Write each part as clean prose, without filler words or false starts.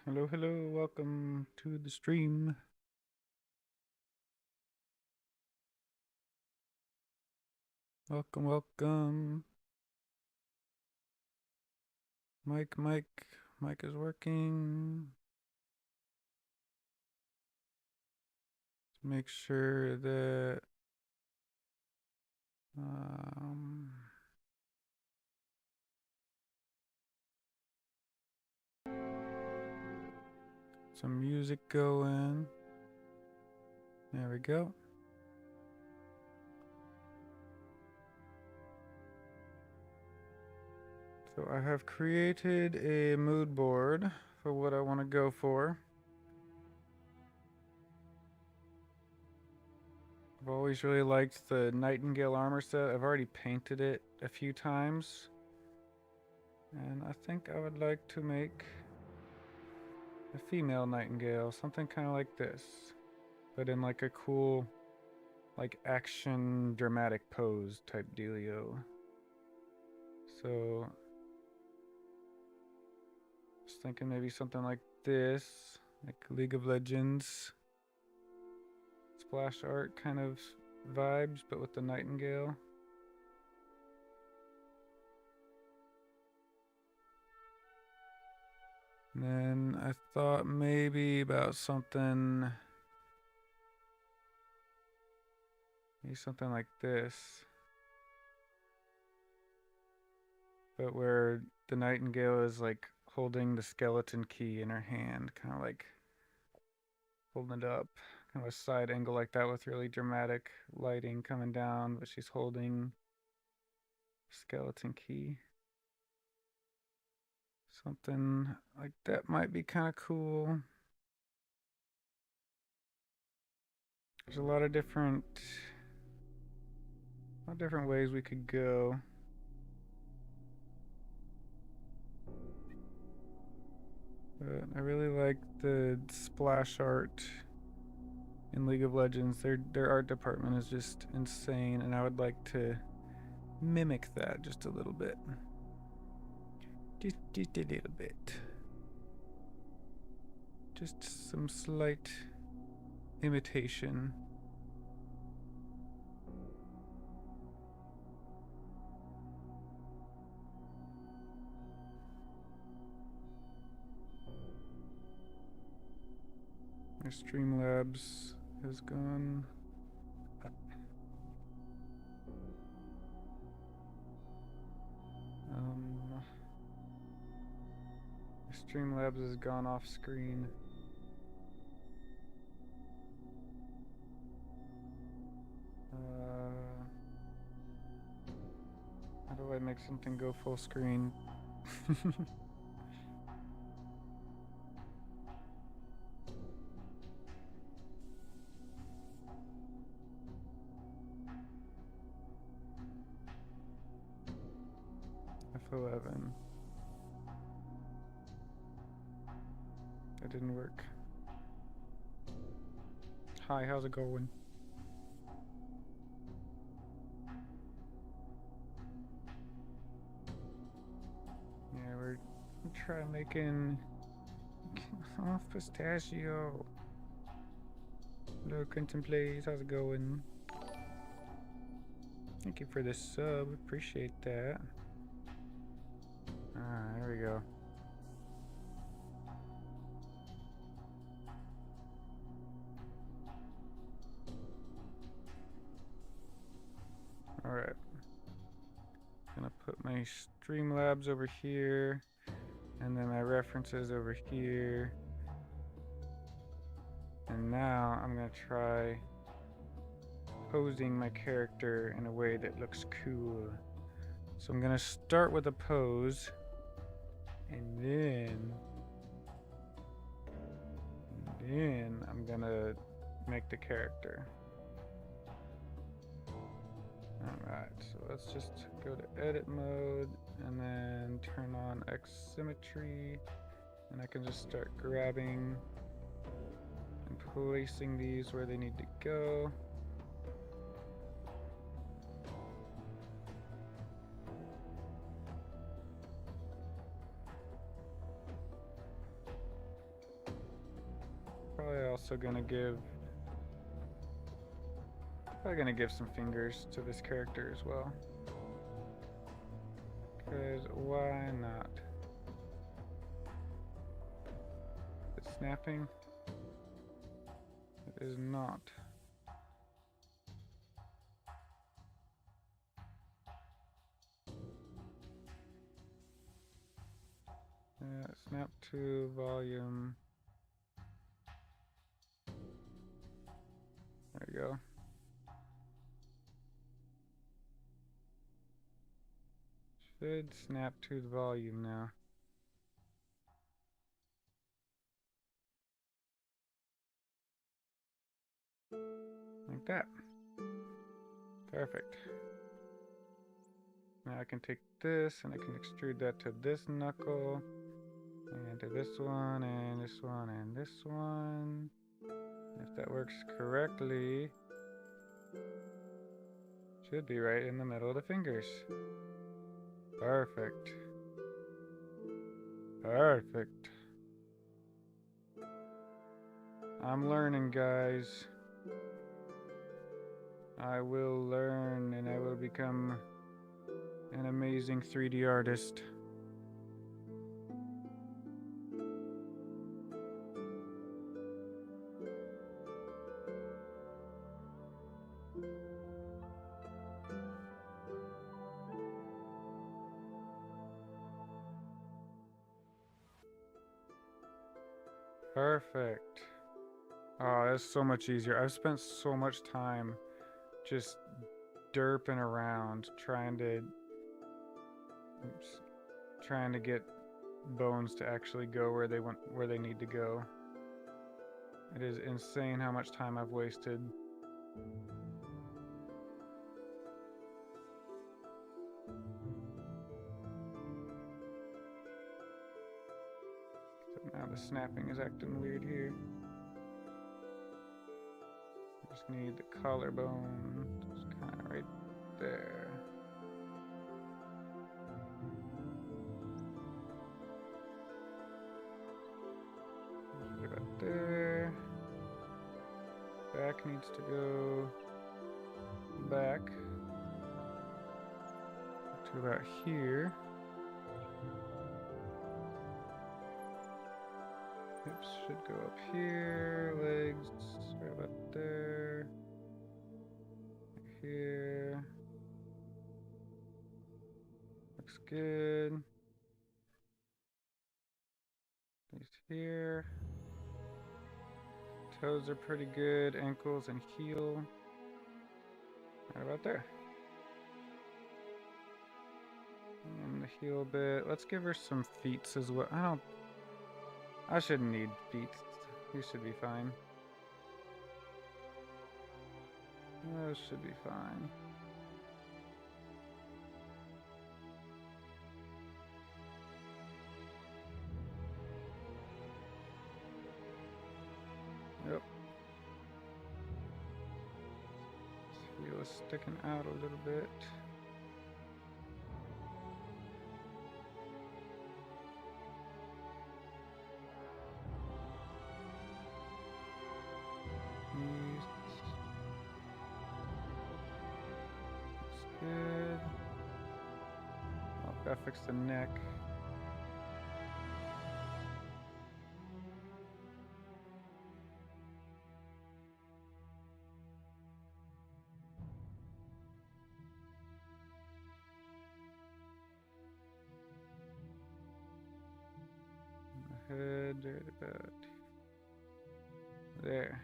Hello, hello, welcome to the stream. Welcome, welcome. Mic is working. Make sure that some music going. There we go. So I have created a mood board for what I want to go for. I've always really liked the Nightingale armor set. I've already painted it a few times. And I think I would like to make a female Nightingale, something kind of like this, but in like a cool, like action dramatic pose type dealio. So, just thinking maybe something like this, like League of Legends splash art kind of vibes, but with the Nightingale. And then I thought maybe about something, maybe something like this, but where the Nightingale is like holding the skeleton key in her hand, kind of like holding it up, kind of a side angle like that with really dramatic lighting coming down, but she's holding skeleton key. Something like that might be kind of cool. There's a lot of different ways we could go. But I really like the splash art in League of Legends. Their art department is just insane, and I would like to mimic that just a little bit. Just a little bit. Just some slight imitation. My Streamlabs has gone. Streamlabs has gone off screen. How do I make something go full screen? F11. That didn't work. Hi, how's it going? Yeah, we're trying making off pistachio. Hello, Contemplate. How's it going? Thank you for the sub. Appreciate that. There we go. Alright. Gonna put my Streamlabs over here, and then my references over here. And now I'm gonna try posing my character in a way that looks cool. So I'm gonna start with a pose, and then I'm gonna make the character. Alright, so let's just go to edit mode and then turn on X symmetry, and I can just start grabbing and placing these where they need to go. also gonna give, probably gonna give some fingers to this character as well. Because why not? It's snapping. It is not. Snap to volume. There we go. Should snap to the volume now. Like that. Perfect. Now I can take this and I can extrude that to this knuckle, and to this one, and this one, and this one. If that works correctly, should be right in the middle of the fingers. Perfect. Perfect. I'm learning, guys. I will learn and I will become an amazing 3D artist. Perfect. Oh, that's so much easier. I've spent so much time just derping around trying to get bones to actually go where they need to go. It is insane how much time I've wasted. So now the snapping is acting weird here. Just need the collarbone, just kind of right there. Right about there. Back needs to go back to about here. Hips should go up here. Legs right about there. Here. Looks good. These here. Toes are pretty good. Ankles and heel. Right about there. And the heel bit. Let's give her some feet as well. I shouldn't need feet. These should be fine. Those should be fine. Yep. This heel is sticking out a little bit. Good. Oh, gotta fix the neck. Head right about there.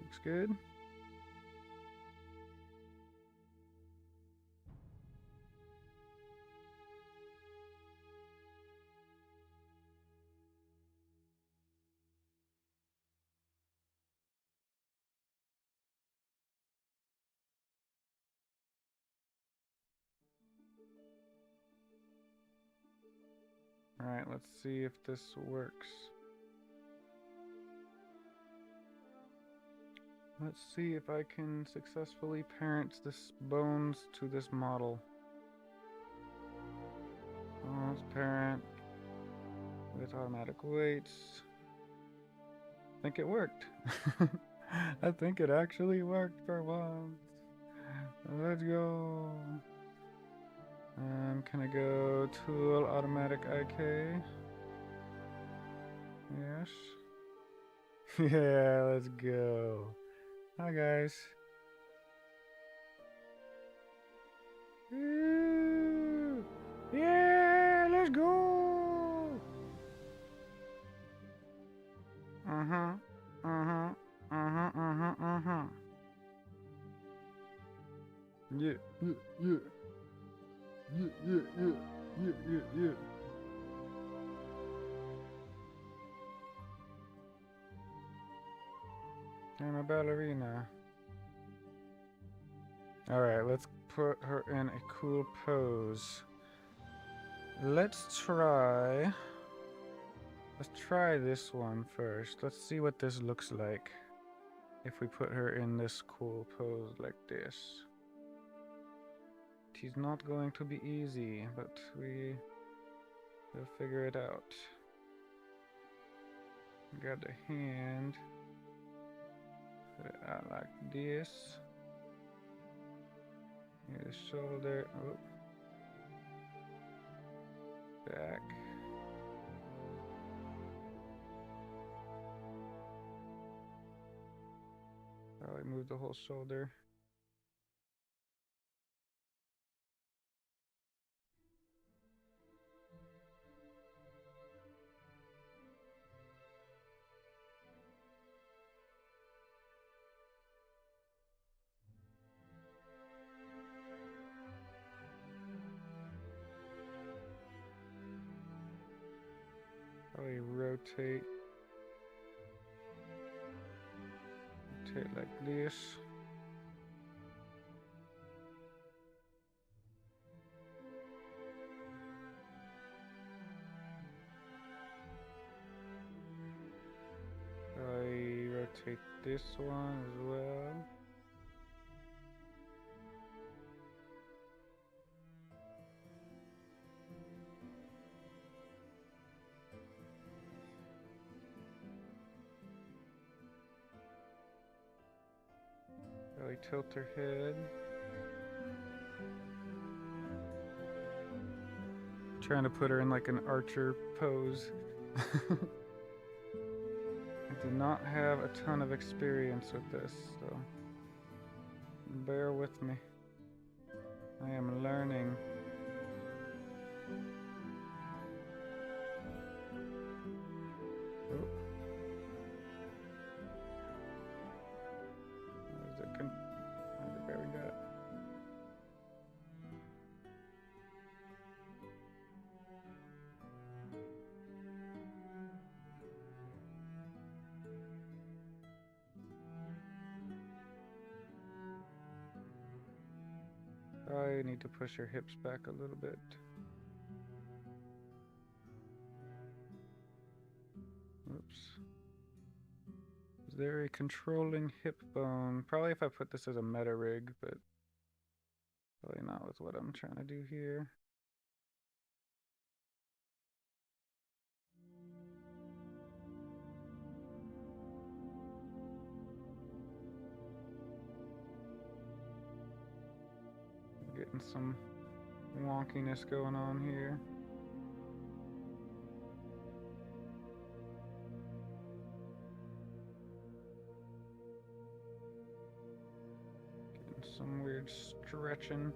Looks good. Alright, let's see if this works. Let's see if I can successfully parent this bones to this model. Bones parent with automatic weights. think it worked. I think it actually worked for once. Let's go. Can I go tool automatic IK? Yes. Yeah, let's go. Hi guys. Woo! Yeah, let's go. Uh-huh. Uh-huh. Uh-huh. Uh-huh. Uh-huh. Yeah. Yeah. Yeah. Yeah. Yeah. Yeah. Yeah. Yeah. Yeah. I'm a ballerina. Alright, let's put her in a cool pose. Let's try this one first. Let's see what this looks like if we put her in this cool pose like this. It is not going to be easy, but we will figure it out. Got the hand. Put it out like this. Here the shoulder. Oh. Back. Probably move the whole shoulder. Probably rotate like this. Probably rotate this one as well. Probably tilt her head. Trying to put her in like an archer pose. I do not have a ton of experience with this, so bear with me. I am learning. Oh. How's it buried at? I need to push her hips back a little bit. Oops. Is there a controlling hip bone? Probably if I put this as a meta rig, but probably not with what I'm trying to do here. Getting some wonkiness going on here. Getting some weird stretching.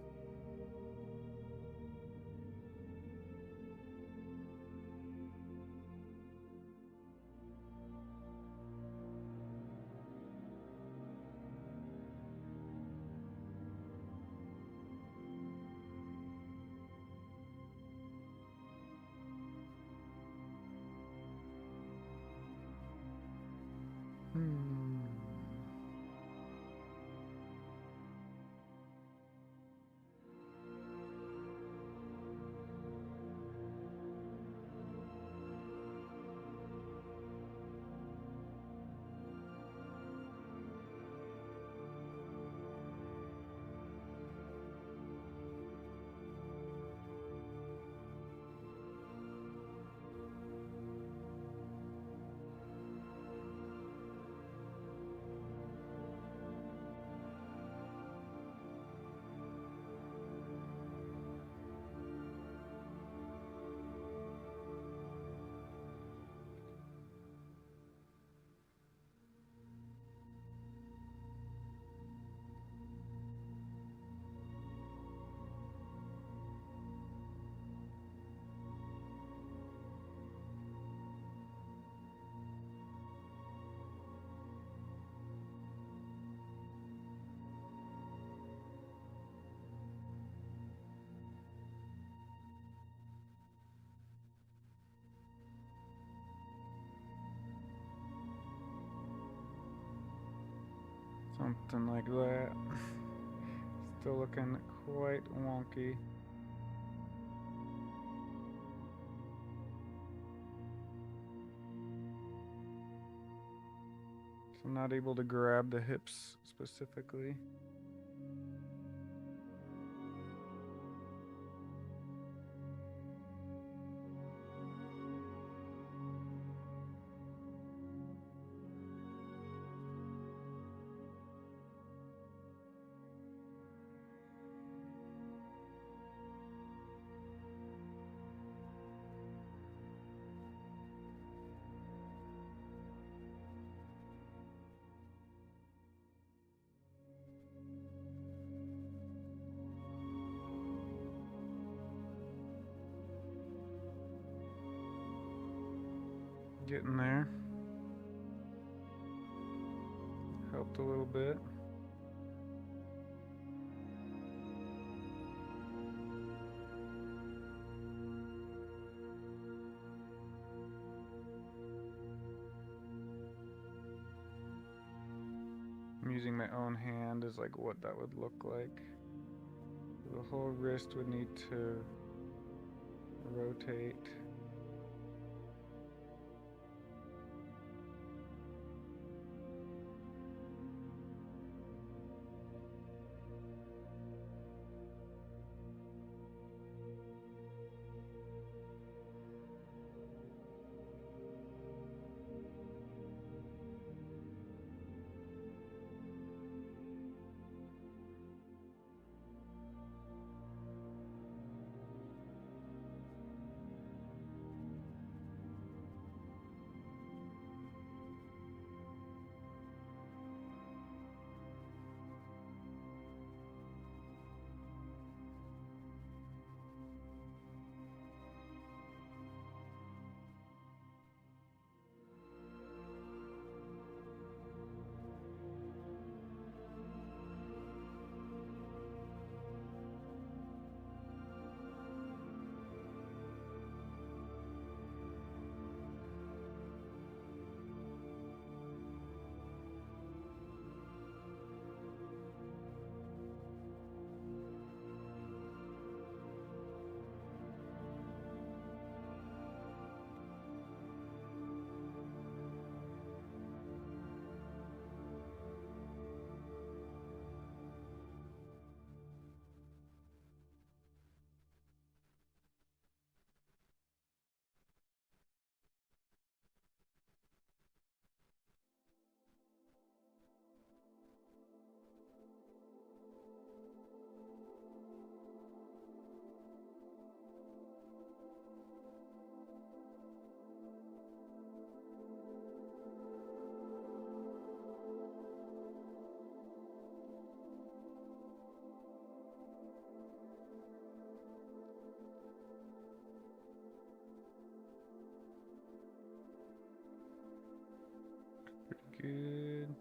Something like that. Still looking quite wonky. So I'm not able to grab the hips specifically. Getting there. Helped a little bit. I'm using my own hand as like what that would look like. The whole wrist would need to rotate. Good.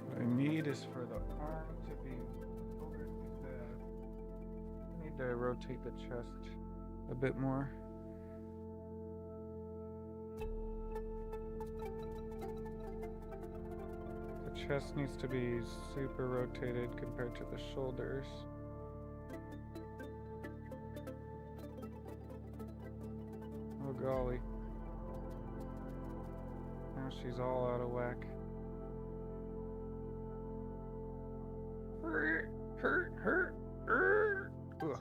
What I need is for the arm to be over the. I need to rotate the chest a bit more. The chest needs to be super rotated compared to the shoulders. Oh golly. Now she's all out of whack. Hurt. Ugh.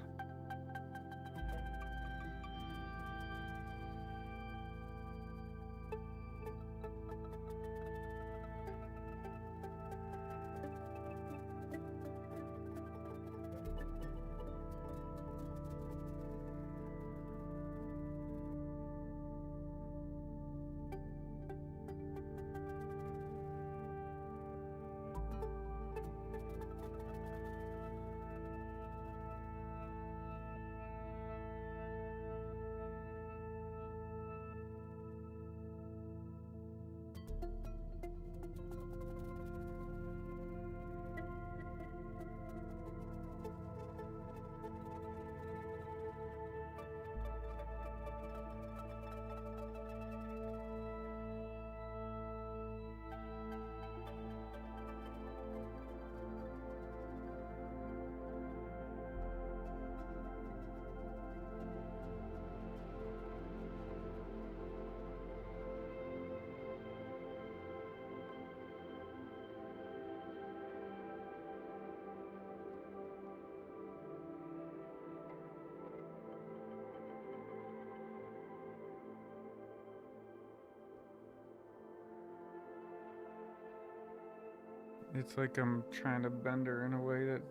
It's like I'm trying to bend her in a way that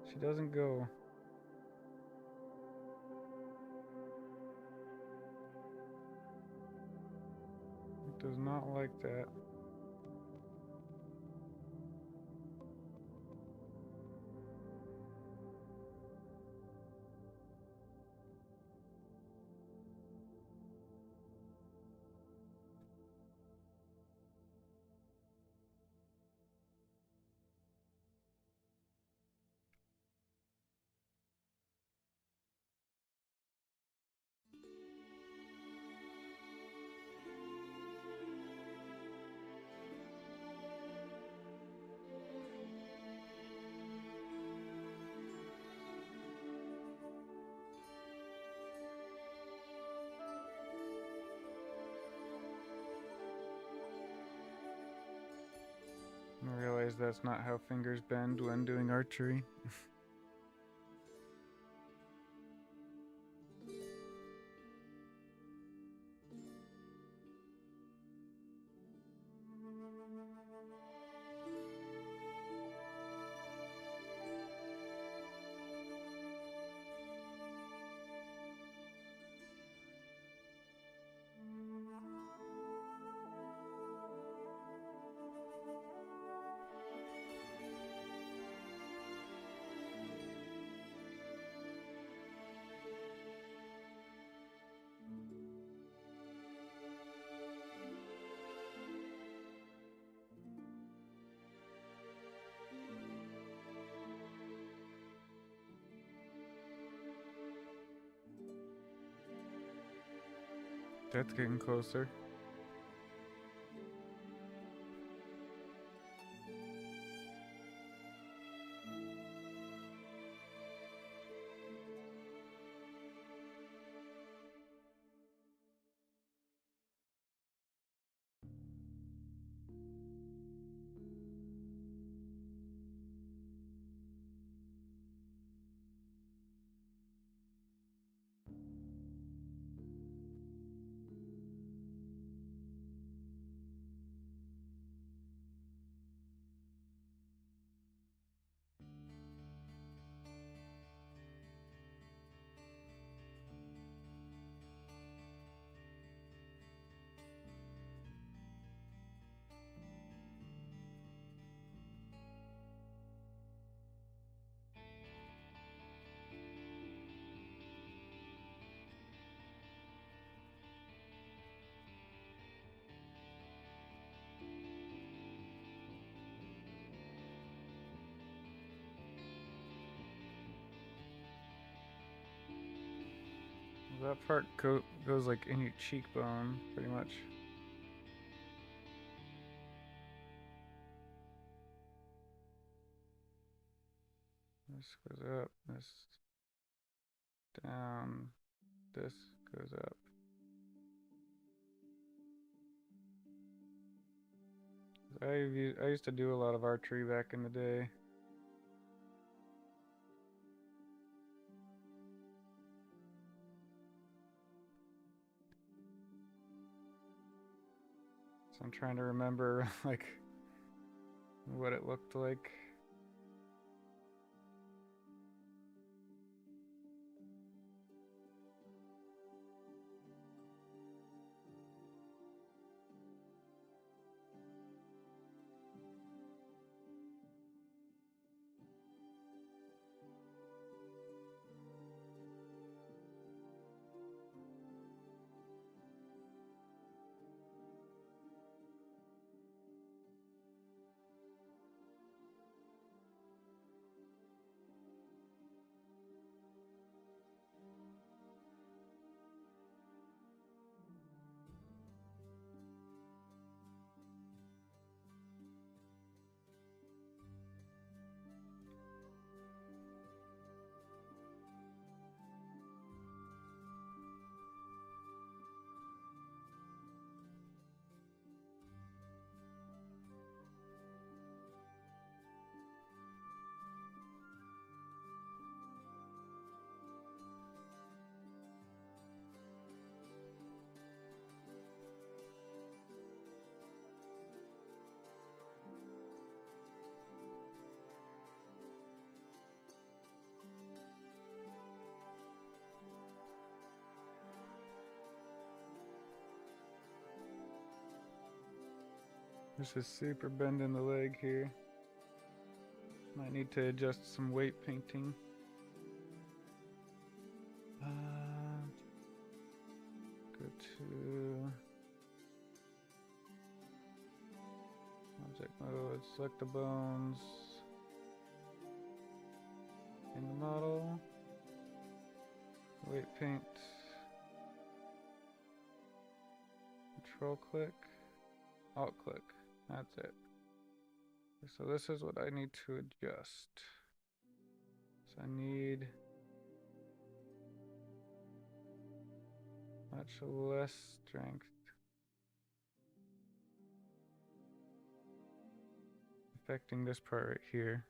she doesn't go. It does not like that. I realize that's not how fingers bend when doing archery. That's getting closer. That part goes like in your cheekbone, pretty much. This goes up, this down, this goes up. I used to do a lot of archery back in the day. So I'm trying to remember like what it looked like. This is super bending the leg here. Might need to adjust some weight painting. Go to object mode, select the bones in the model, weight paint, control click, alt click, that's it. So this is what I need to adjust. So I need much less strength. Affecting this part right here.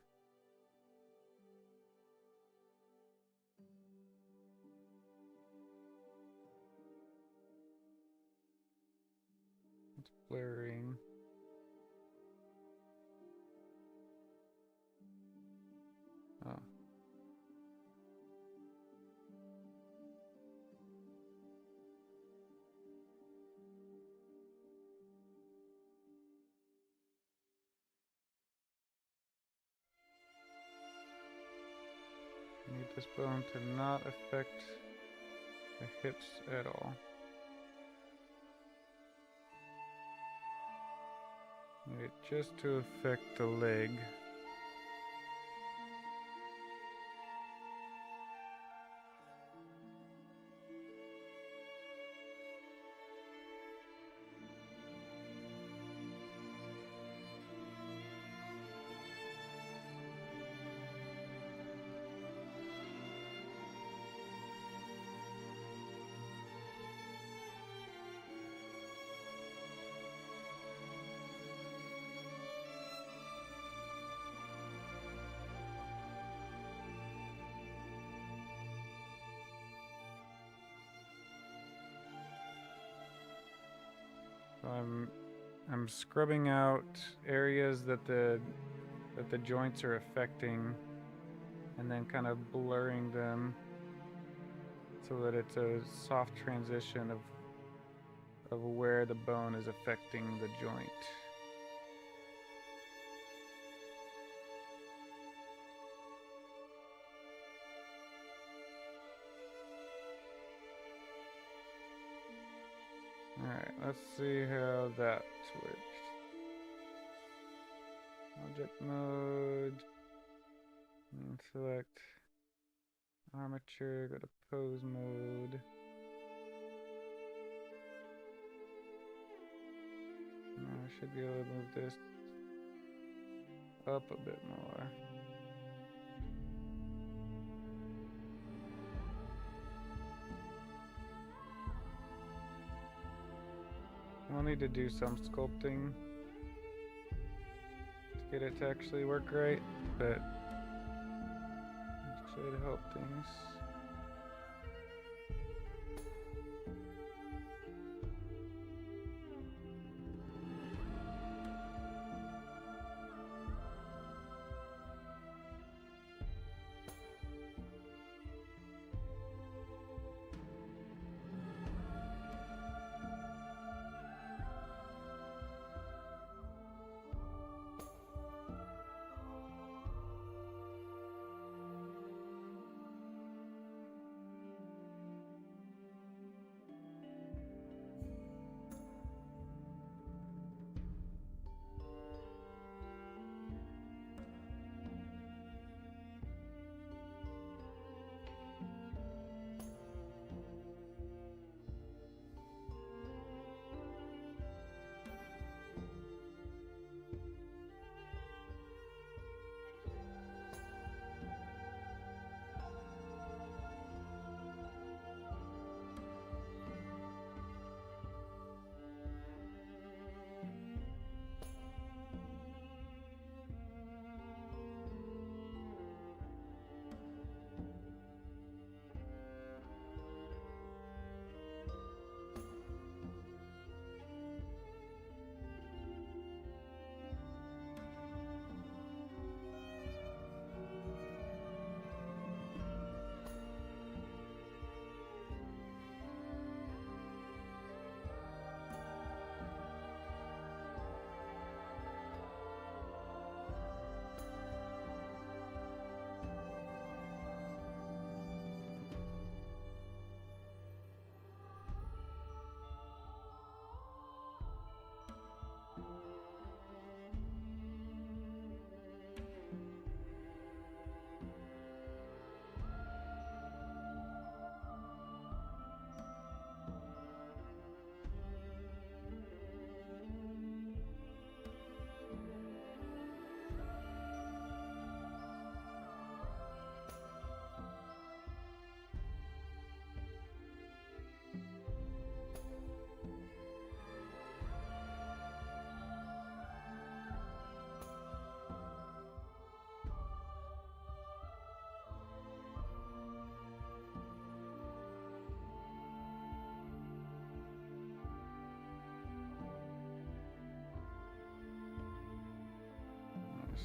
It's blurring. Oh. Need this bone to not affect the hips at all. Need it just to affect the leg. So I'm scrubbing out areas that the joints are affecting, and then kind of blurring them so that it's a soft transition of where the bone is affecting the joint. Alright, let's see how that works. Object mode, and select armature, go to pose mode. Now I should be able to move this up a bit more. We'll need to do some sculpting to get it to actually work right, but it should help things.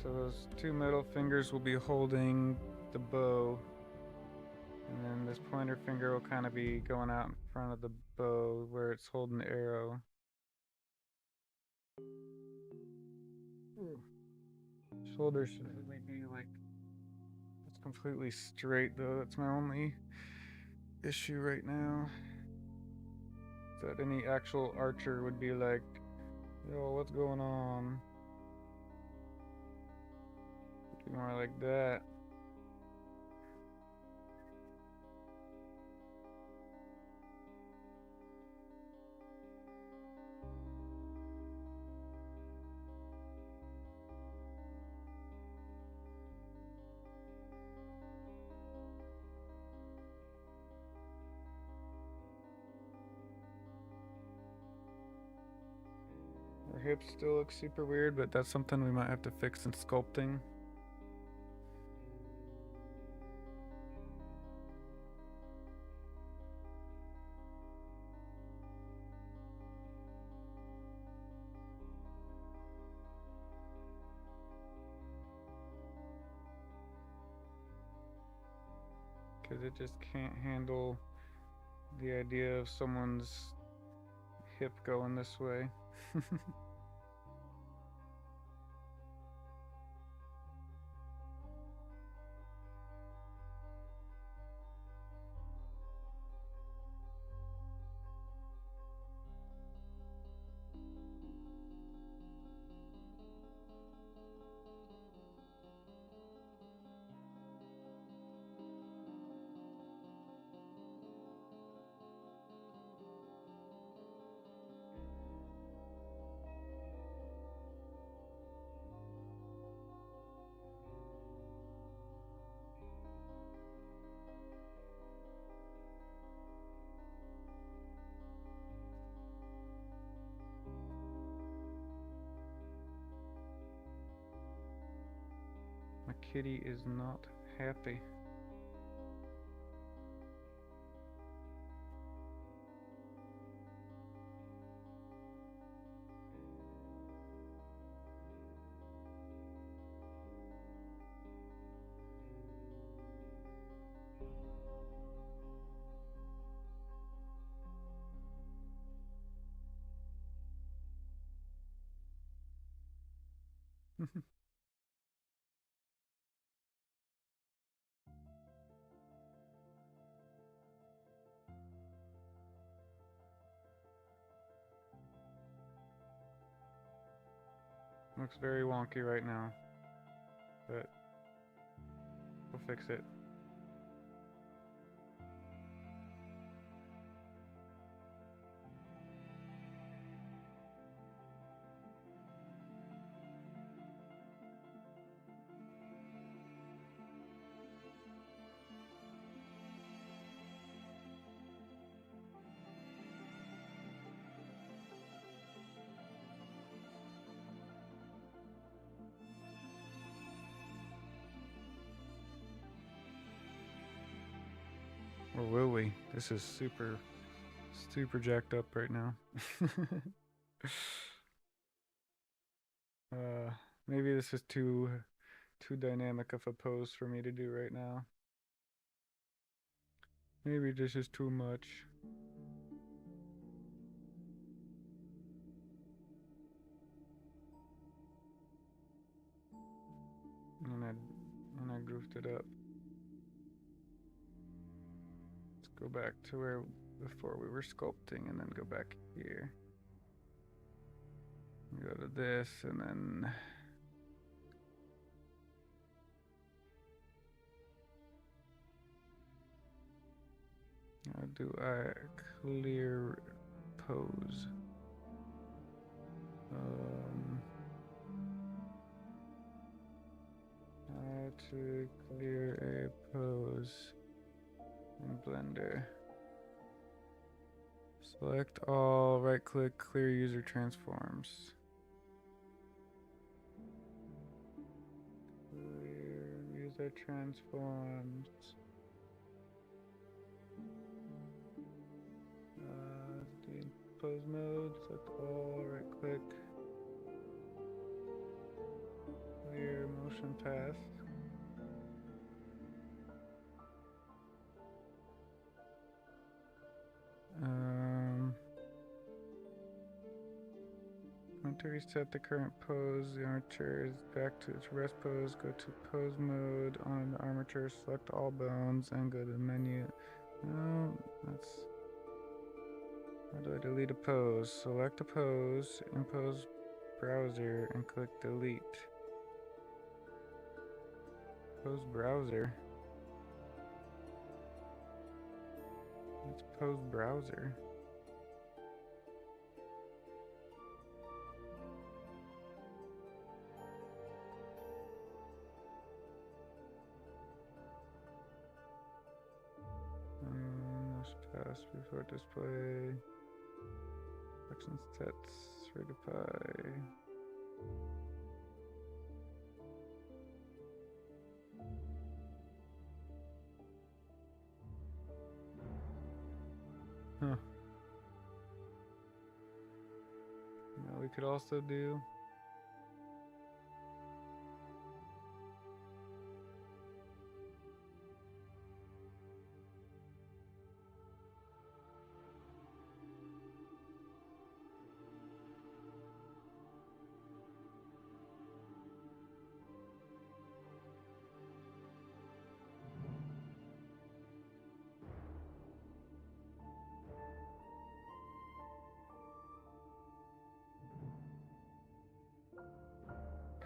So those two middle fingers will be holding the bow. And then this pointer finger will kind of be going out in front of the bow where it's holding the arrow. Shoulders should really be like, it's completely straight though. That's my only issue right now. That any actual archer would be like, yo, what's going on? It'd be more like that. Our hips still look super weird, but that's something we might have to fix in sculpting. Because it just can't handle the idea of someone's hip going this way. My kitty is not happy. Looks very wonky right now, but we'll fix it. Or will we? This is super jacked up right now. Maybe this is too dynamic of a pose for me to do right now. Maybe this is too much. And I goofed it up. Let's go back to where before we were sculpting and then go back here. Go to this and then how do I clear pose? How to clear a pose in Blender. Select all, right click, clear user transforms. Clear user transforms. Pose mode, select all, right click. Clear mission pass. When to reset the current pose, the armature is back to its rest pose. Go to pose mode on the armature, select all bones, and go to the menu. No, that's... How do I delete a pose? Select a pose in pose browser and click delete. Pose browser. Let's pose browser. Must pass before display. Action sets, redeploy. Huh. Now we could also do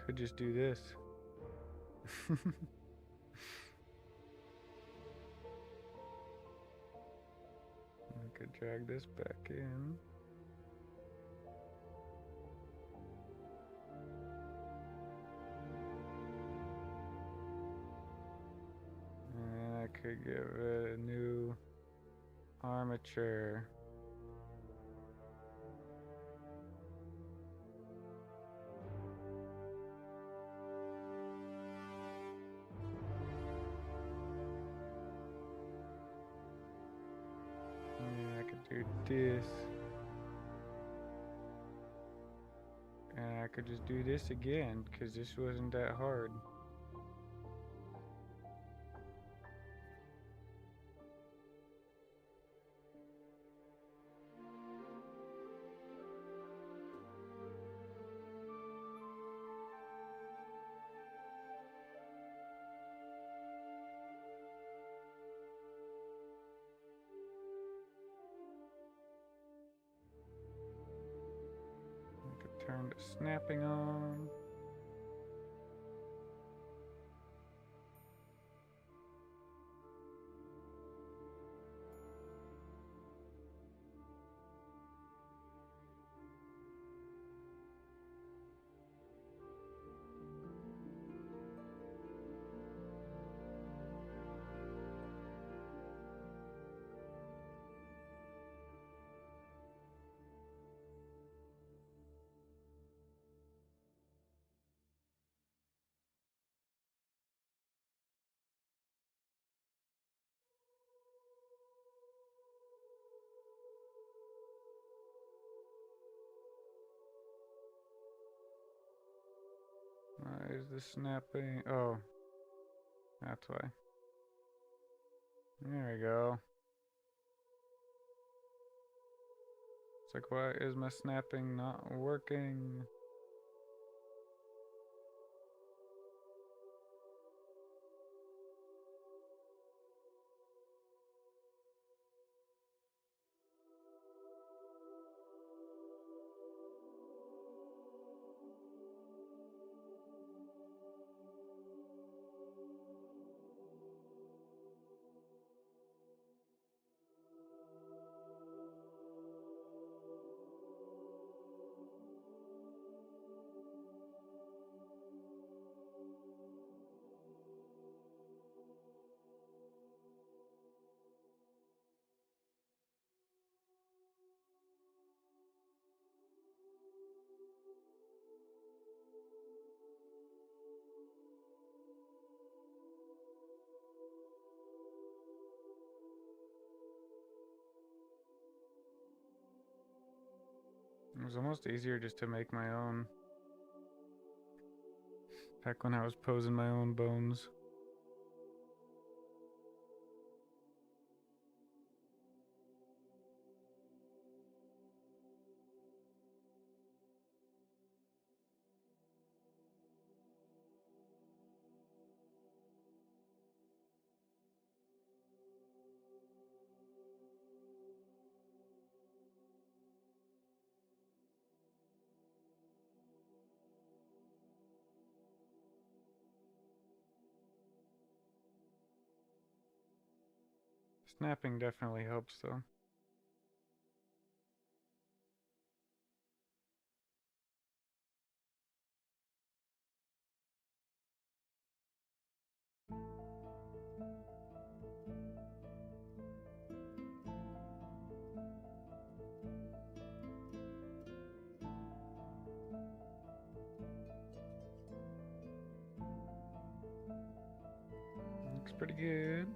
could just do this. I could drag this back in. And I could give it a new armature. And I could do this. And I could just do this again, because this wasn't that hard. I could turn the snapping on. Why is the snapping? Oh, that's why. There we go. It's like, why is my snapping not working? It was almost easier just to make my own Back when I was posing my own bones. Snapping definitely helps though. Looks pretty good.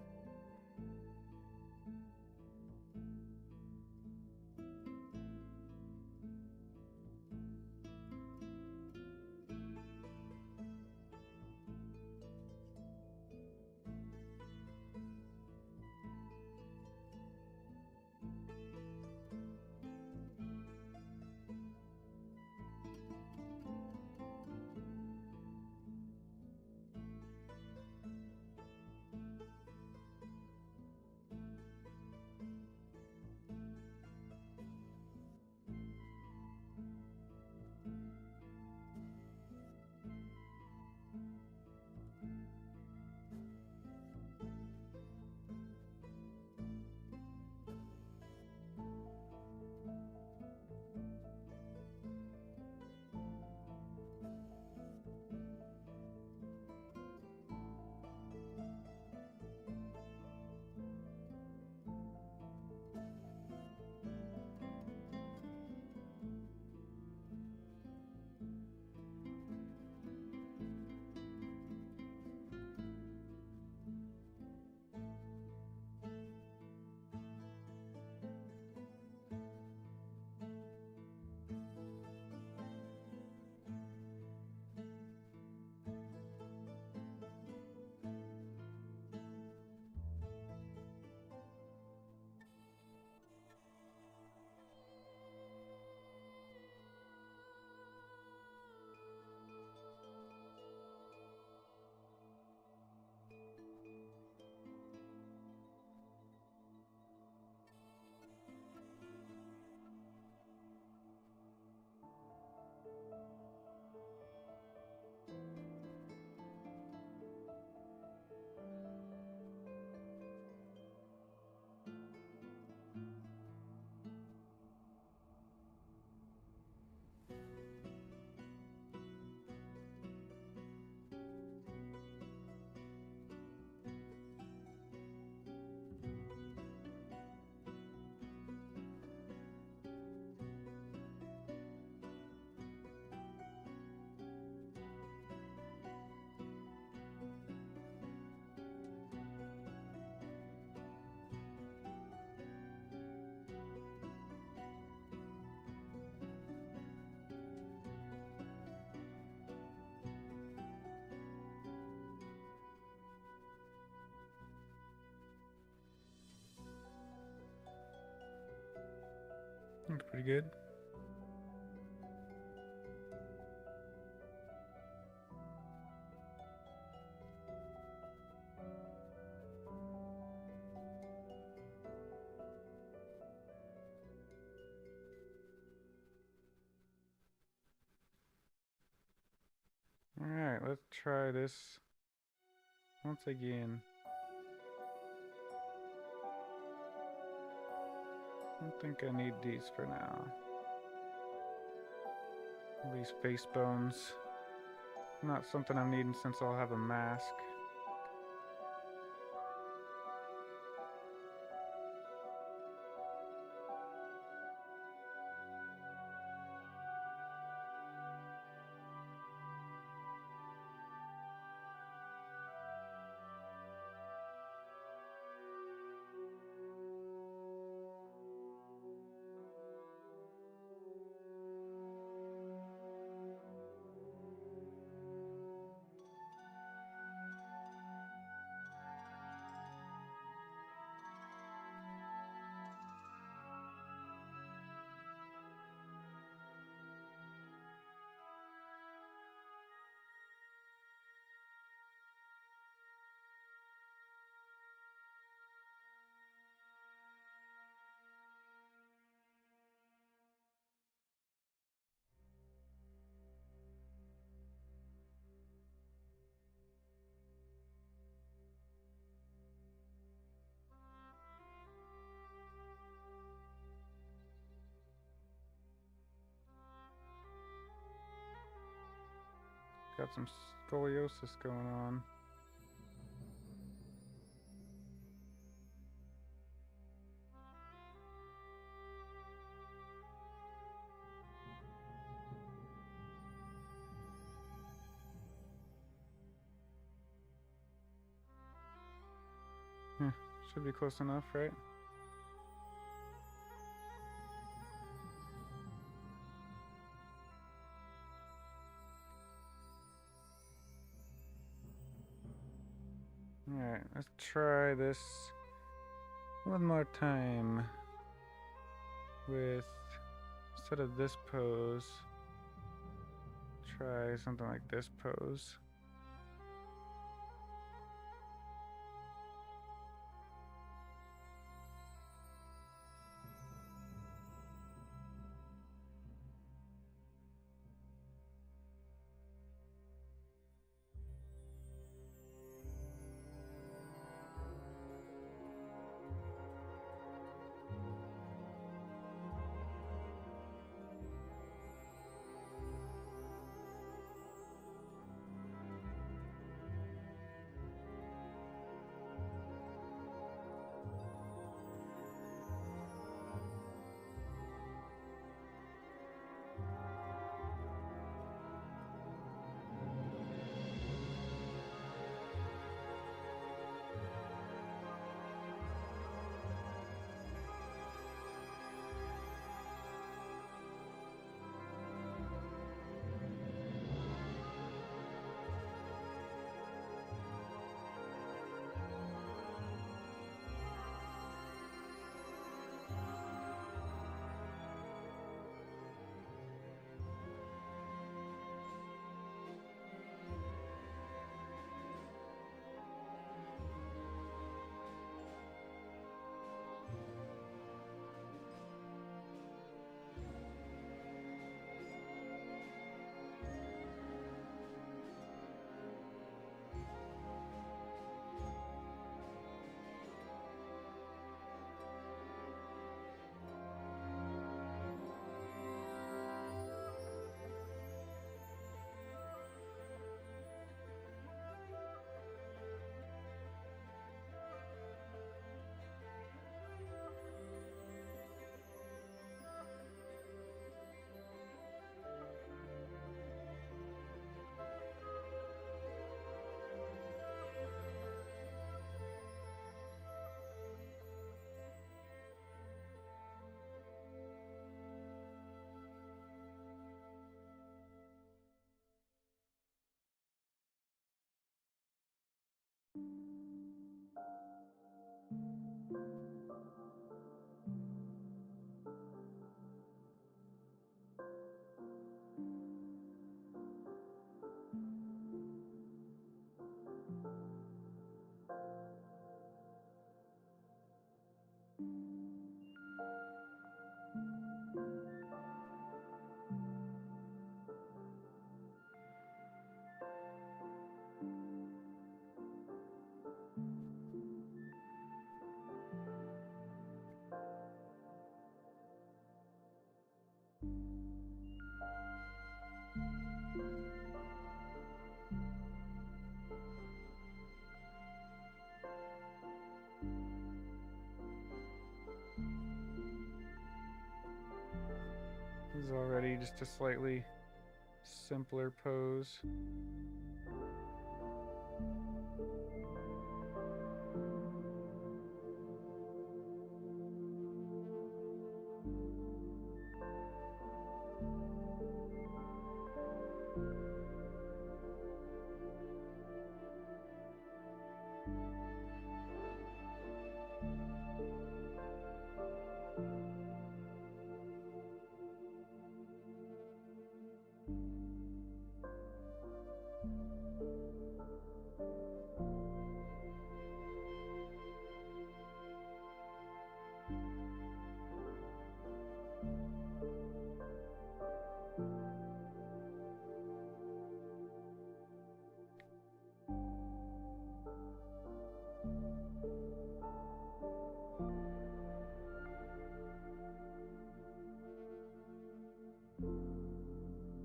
Looks pretty good. Alright, let's try this once again. I don't think I need these for now. These face bones. Not something I'm needing since I'll have a mask. got some scoliosis going on. Should be close enough, right? Alright, let's try this one more time with, instead of this pose, try something like this pose. This is already just a slightly simpler pose.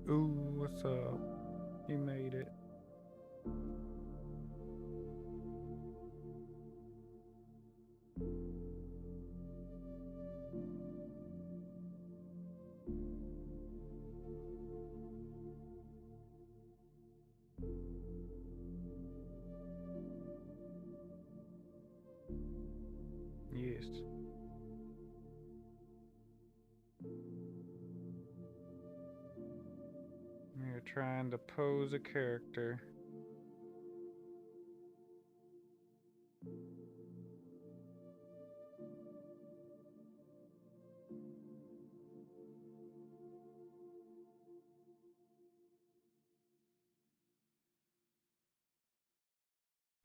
Ooh, what's up? You made it. Yes. You're trying to pose a character.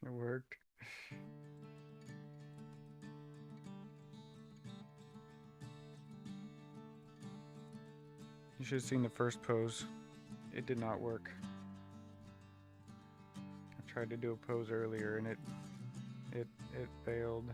It worked. You should have seen the first pose. It did not work. I tried to do a pose earlier and it failed.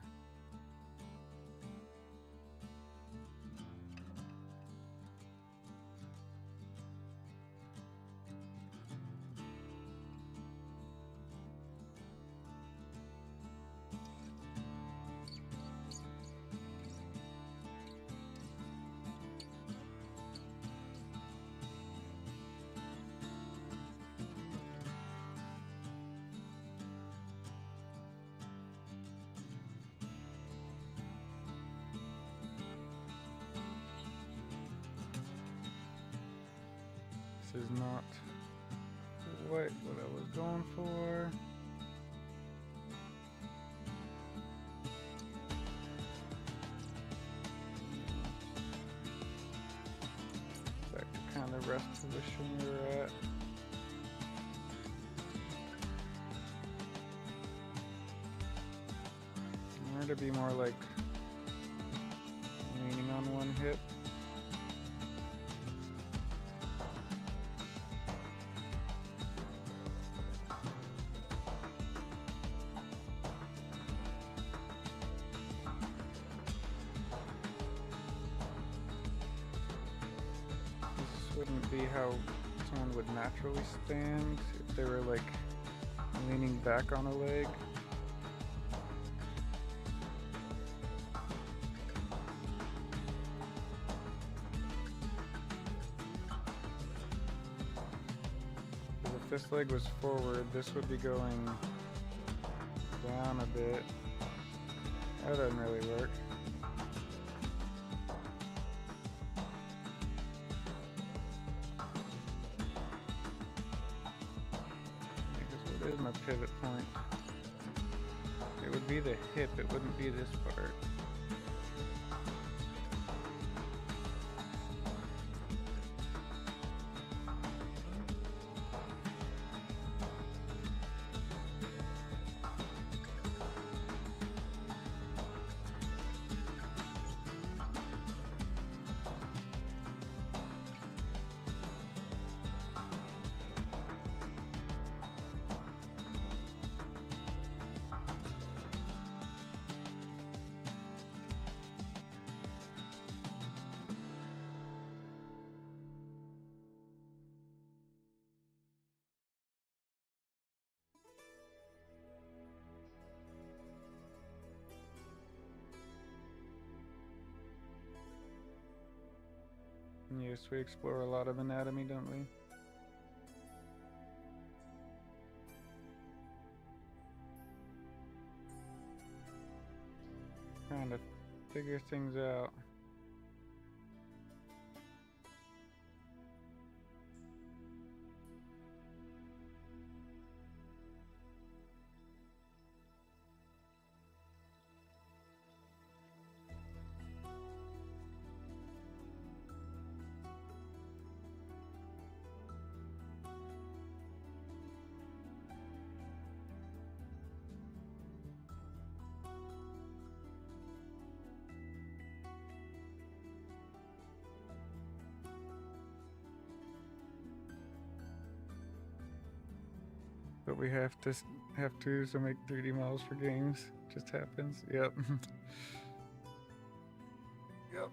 This is not what I was going for. Back to kind of rest position we were at. I want it to be more like leaning on one hip. Wouldn't be how someone would naturally stand if they were like leaning back on a leg. If this leg was forward, this would be going down a bit. That doesn't really work. My pivot point. It would be the hip, it wouldn't be this part. Yes, we explore a lot of anatomy, don't we? Trying to figure things out. But we have to, so make 3D models for games. Just happens. Yep. Yep.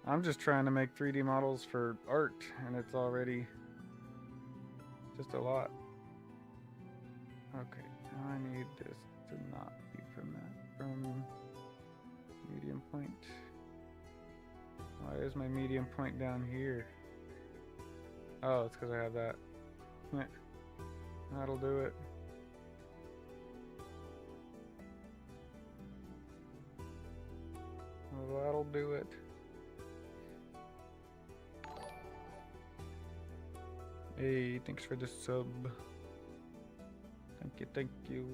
I'm just trying to make 3D models for art, and it's already Just a lot. Okay, now I need this to not be from that. From medium point. Why is my medium point down here? Oh, it's because I have that. That'll do it. Well, that'll do it. Hey, thanks for the sub. Thank you, thank you.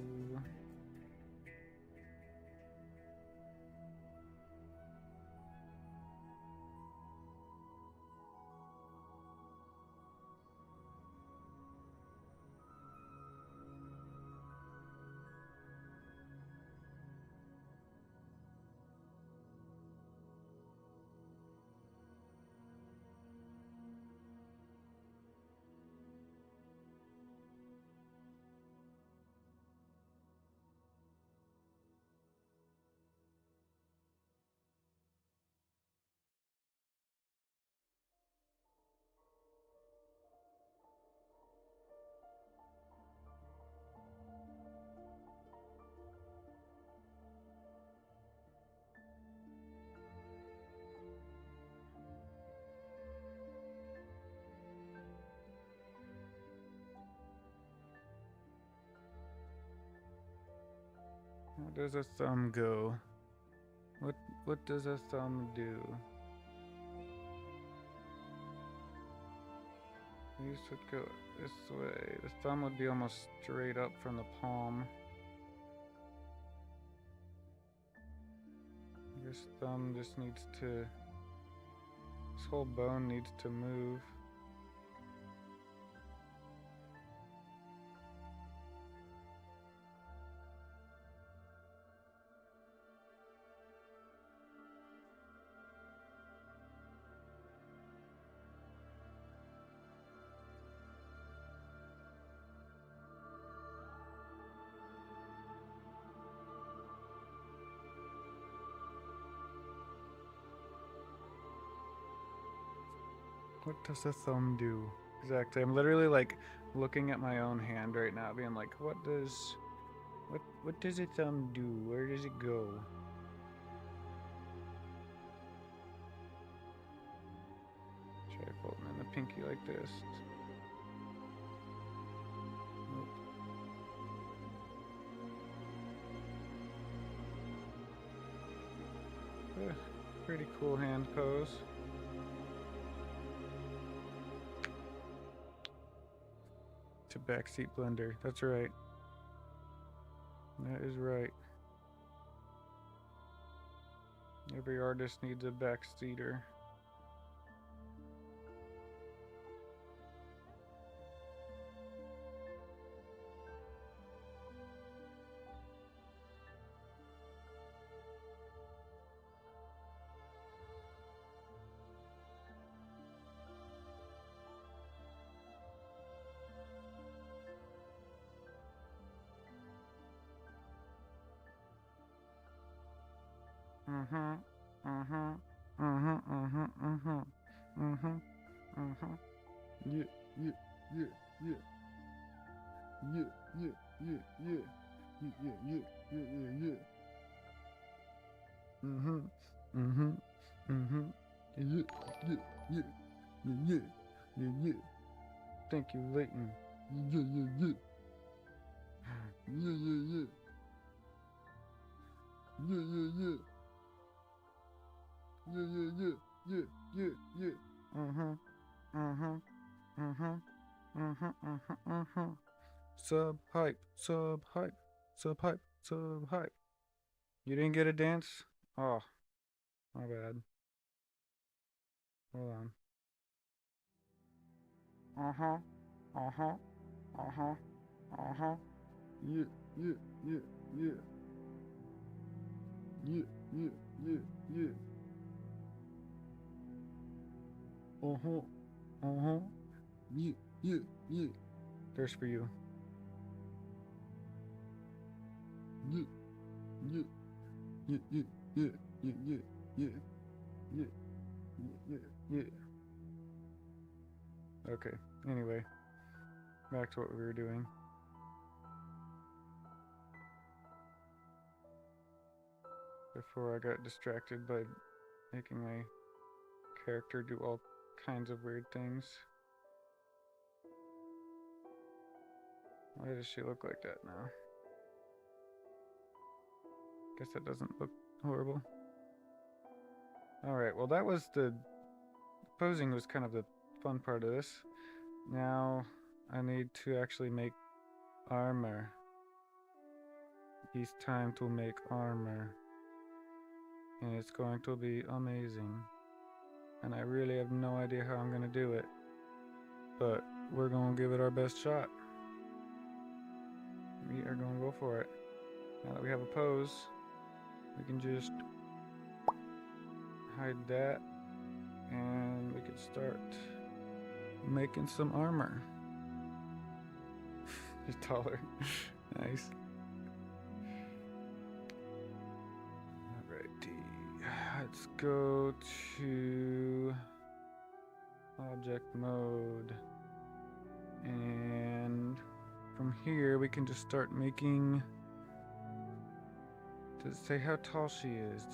How does a thumb go? What does a thumb do? These would go this way. The thumb would be almost straight up from the palm. This thumb just needs to... This whole bone needs to move. What does a thumb do? Exactly. I'm literally like looking at my own hand right now, being like, what does a thumb do? Where does it go? Try folding in the pinky like this. Nope. Pretty cool hand pose. To backseat blender. That's right. That is right. Every artist needs a backseater. Yeah, yeah, yeah, yeah. Yeah, yeah, yeah, yeah. Yeah, yeah, yeah, yeah, yeah, yeah. Yeah, yeah, yeah, yeah, yeah, yeah, yeah. Thank you, Leighton. Yeah, yeah, yeah. Yeah, yeah, yeah. Yeah, yeah, yeah. Yeah, yeah, yeah, yeah, yeah, yeah. Sub hype, sub hype, sub hype, sub hype. You didn't get a dance? Oh, my bad. Hold on. Uh-huh. Uh-huh. Uh-huh. Uh-huh. Yeah, yeah, yeah, yeah. Yeah, yeah, yeah, yeah. Uh-huh. Uh-huh. Yeah, yeah, yeah. There's for you. Yeah, yeah, yeah, yeah, yeah, yeah, yeah, yeah, yeah, yeah, yeah, yeah. Okay, anyway. Back to what we were doing. Before I got distracted by making my character do all kinds of weird things. Why does she look like that now? Guess that doesn't look horrible. Alright, well that was the posing was kind of the fun part of this. Now I need to actually make armor. It's time to make armor. And it's going to be amazing. And I really have no idea how I'm going to do it. But we're going to give it our best shot. We are going to go for it. Now that we have a pose, we can just hide that. And we can start making some armor. Just taller. Nice. Let's go to object mode, and from here we can just start making. Does it say how tall she is?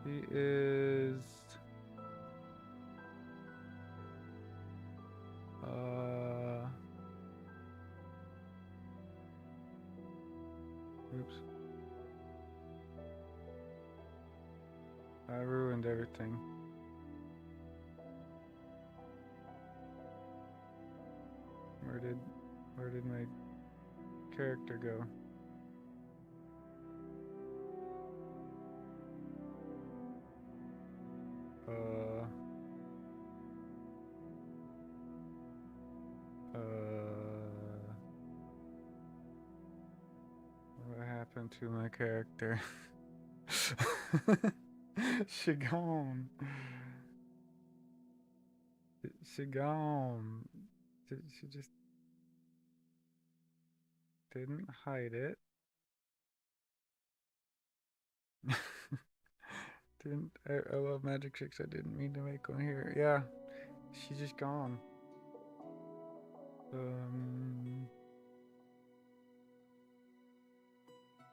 She is. Oops. I ruined everything. Where did my character go? What happened to my character? She gone. She gone. She just didn't hide it. I love magic tricks. I didn't mean to make one here. Yeah, she's just gone.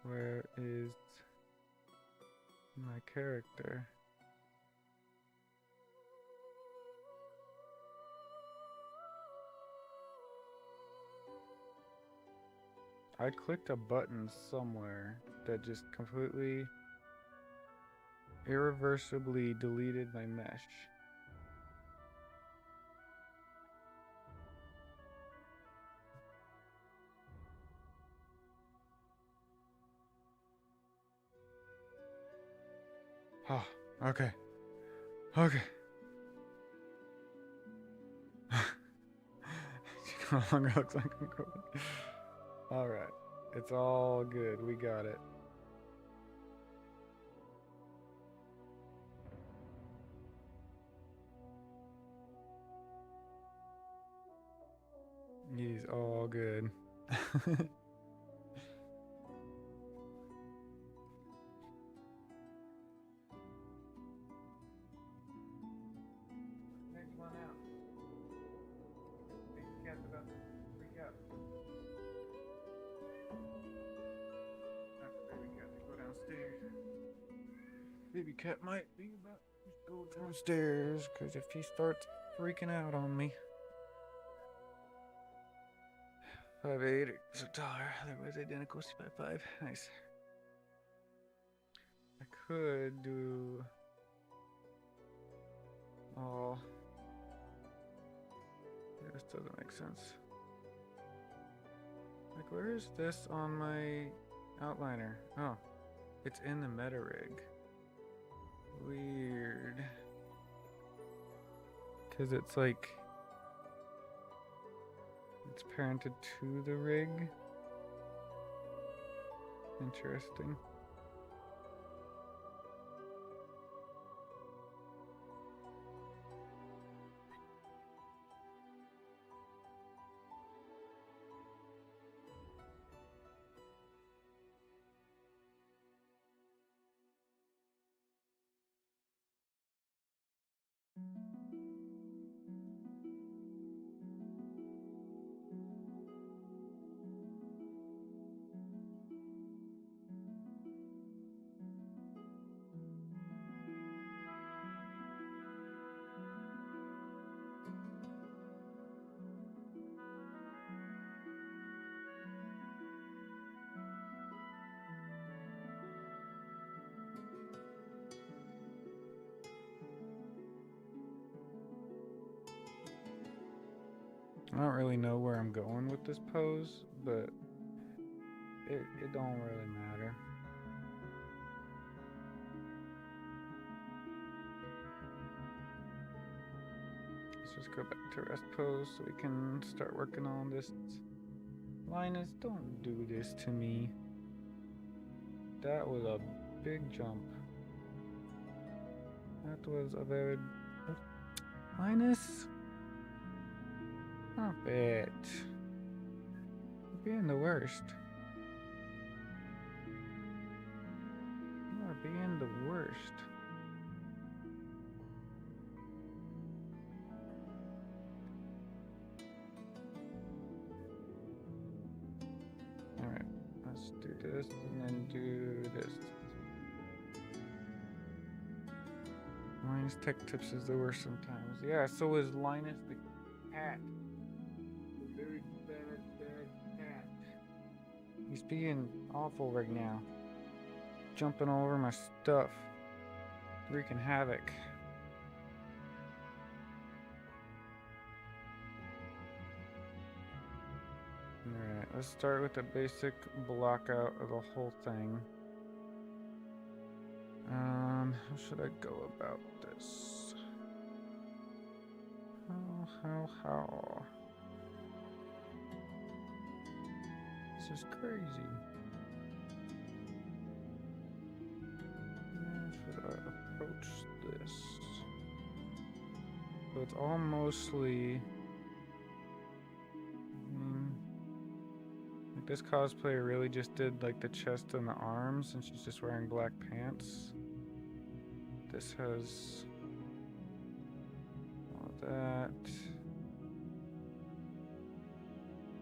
Where is my character? I clicked a button somewhere that just completely irreversibly deleted my mesh. Oh, okay. Okay. She no longer looks like I'm going. Alright. It's all good. We got it. He's all good. Next one out. Baby cat's about to freak out. Baby cat to go downstairs. Baby cat might be about to go downstairs, because if he starts freaking out on me. 5'8", so taller. Otherwise identical to 5'5". Nice. I could do. Oh. Yeah, this doesn't make sense. Like, where is this on my outliner? Oh, it's in the meta rig. Weird. Because it's like. It's parented to the rig. Interesting. I don't really know where I'm going with this pose, but it don't really matter. Let's just go back to rest pose so we can start working on this. Linus, don't do this to me. That was a big jump. That was a very... Linus? Stop it. You're being the worst. You are being the worst. Alright, let's do this and then do this. Linus Tech Tips is the worst sometimes. Yeah, so is Linus the cat. The very bad cat. He's being awful right now. Jumping all over my stuff. Wreaking havoc. Alright, let's start with a basic block out of the whole thing. How should I go about this? How? This is crazy. How should I approach this? So it's all mostly... like this cosplayer really just did like the chest and the arms, and she's just wearing black pants. This has all of that.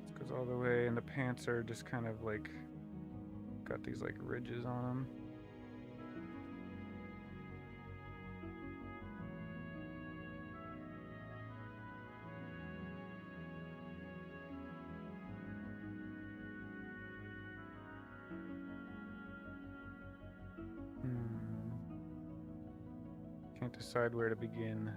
This goes all the way, and the pants are just kind of like got these like ridges on them. Can't decide where to begin.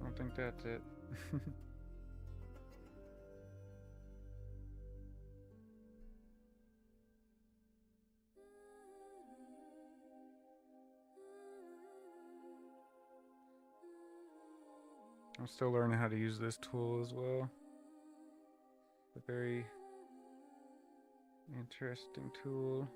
I don't think that's it. I'm still learning how to use this tool as well. It's a very interesting tool.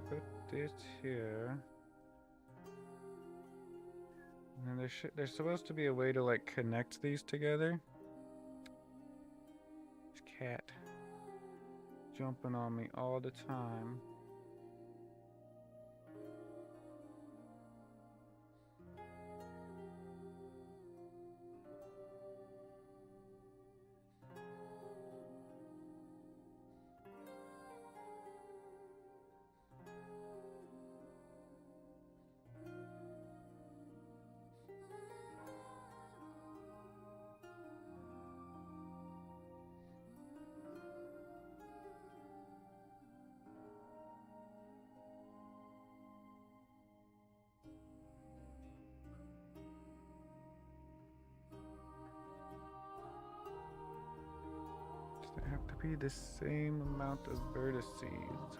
Put this here. And then there's supposed to be a way to like connect these together. This cat jumping on me all the time. be the same amount of vertices.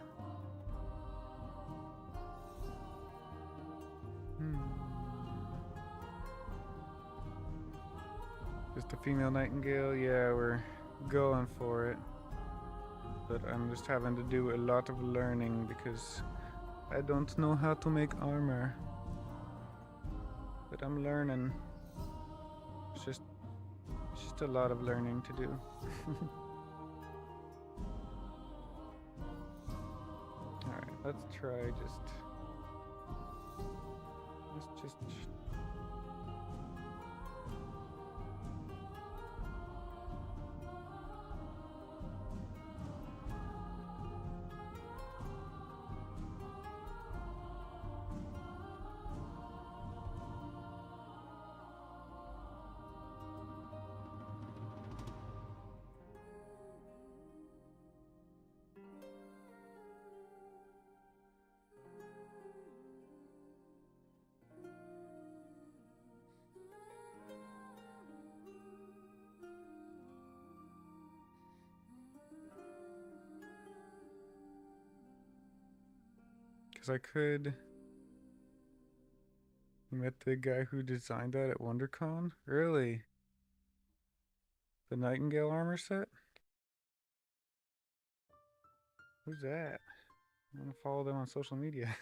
Just a female nightingale? Yeah, we're going for it. But I'm just having to do a lot of learning because I don't know how to make armor. But I'm learning. It's just a lot of learning to do. Alright, let's try just because I could. You met the guy who designed that at WonderCon? Really? The Nightingale armor set? Who's that? I'm gonna follow them on social media.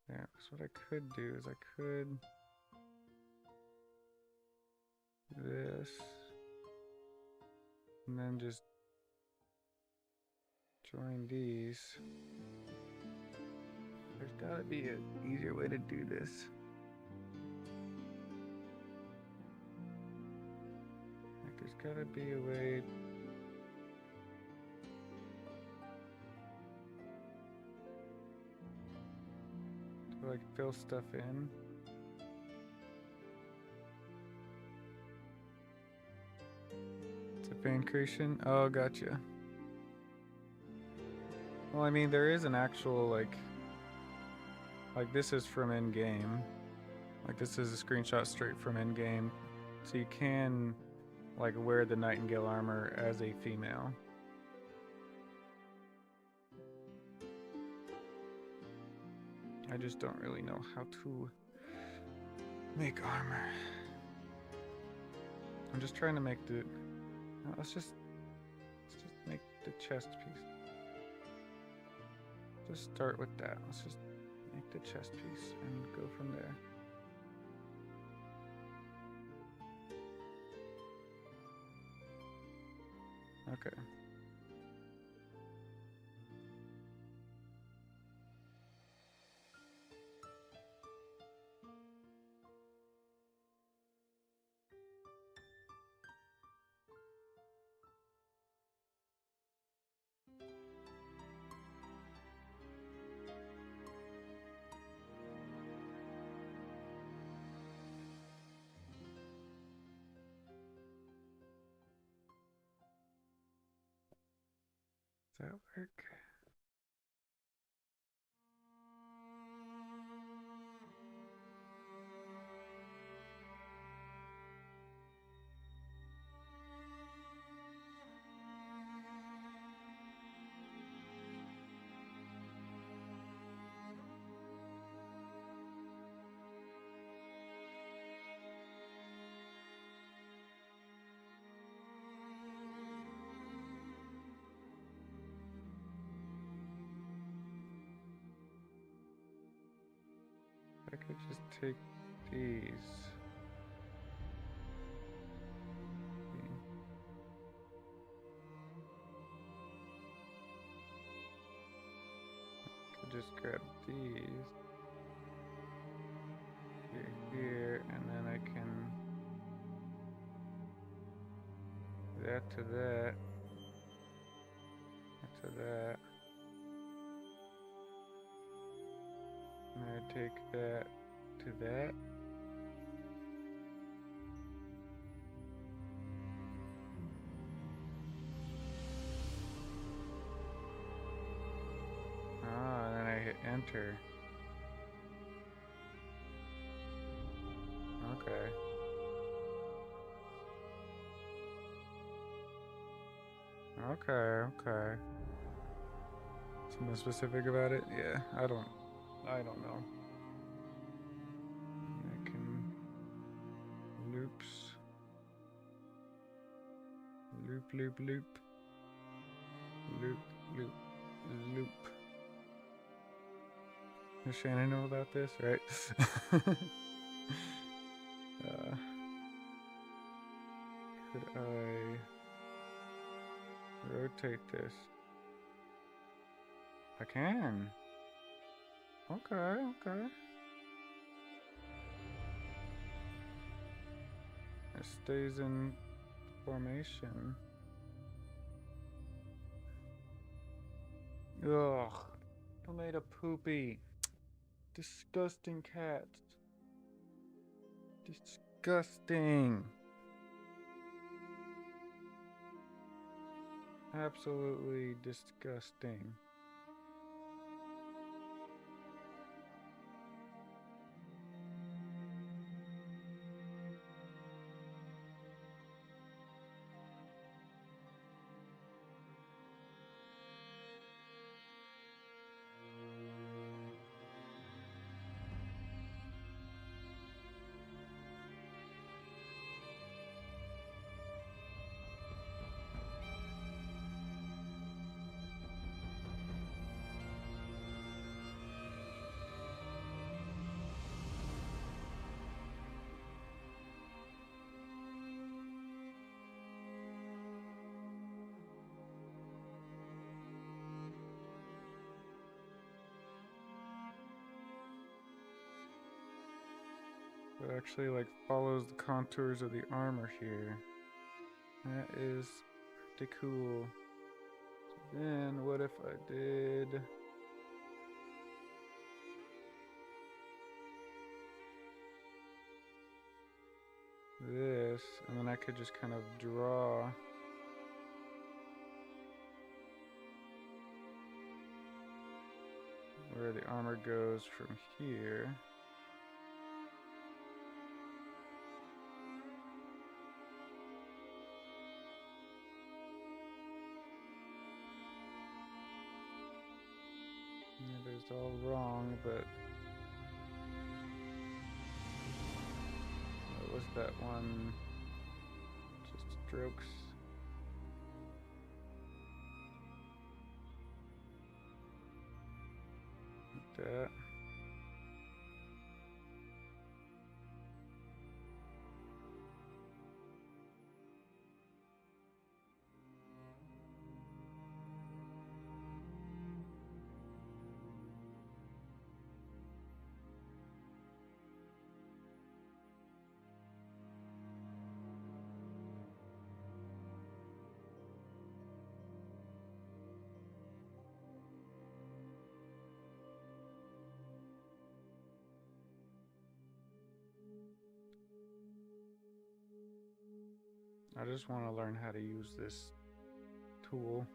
Yeah, that's what I could do is I could do this and then just join these. There's gotta be an easier way to do this. Like there's gotta be a way. To like fill stuff in. It's a fan creation? Oh, gotcha. Well, I mean, there is an actual, like this is from in-game. Like, this is a screenshot straight from in-game. So you can, like, wear the Nightingale armor as a female. I just don't really know how to make armor. I'm just trying to make the... Let's just make the chest piece. Just start with that. Let's just make the chest piece and go from there. Okay. Does that work? I could just take these. I could just grab these here, and then I can do that to that, that to that. And I take that to that. Ah, and then I hit enter. Okay. Okay, okay. Something specific about it? Yeah, I don't know. I can loops. Loop, loop, loop. Loop, loop, loop. Does Shannon know about this, right? Could I rotate this? I can. Okay, okay. It stays in formation. Ugh. Tomato poopy. Disgusting cats. Disgusting. Absolutely disgusting. It actually like follows the contours of the armor here. That is pretty cool. So then what if I did this, and then I could just kind of draw where the armor goes from here. It is all wrong, but what was that one? Just strokes. Like that. I just want to learn how to use this tool.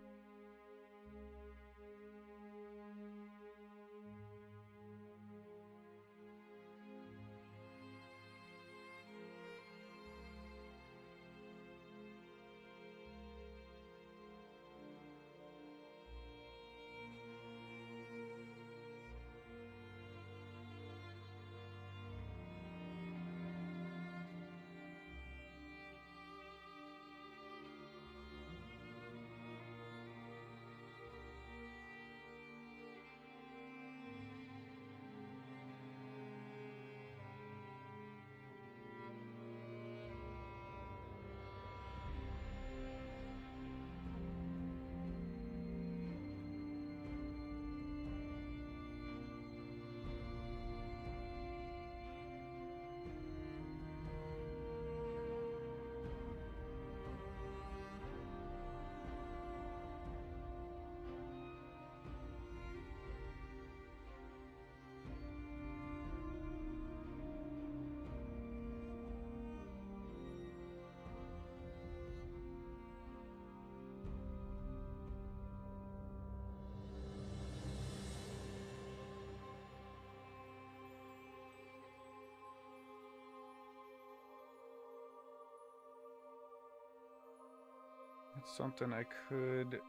That's something I could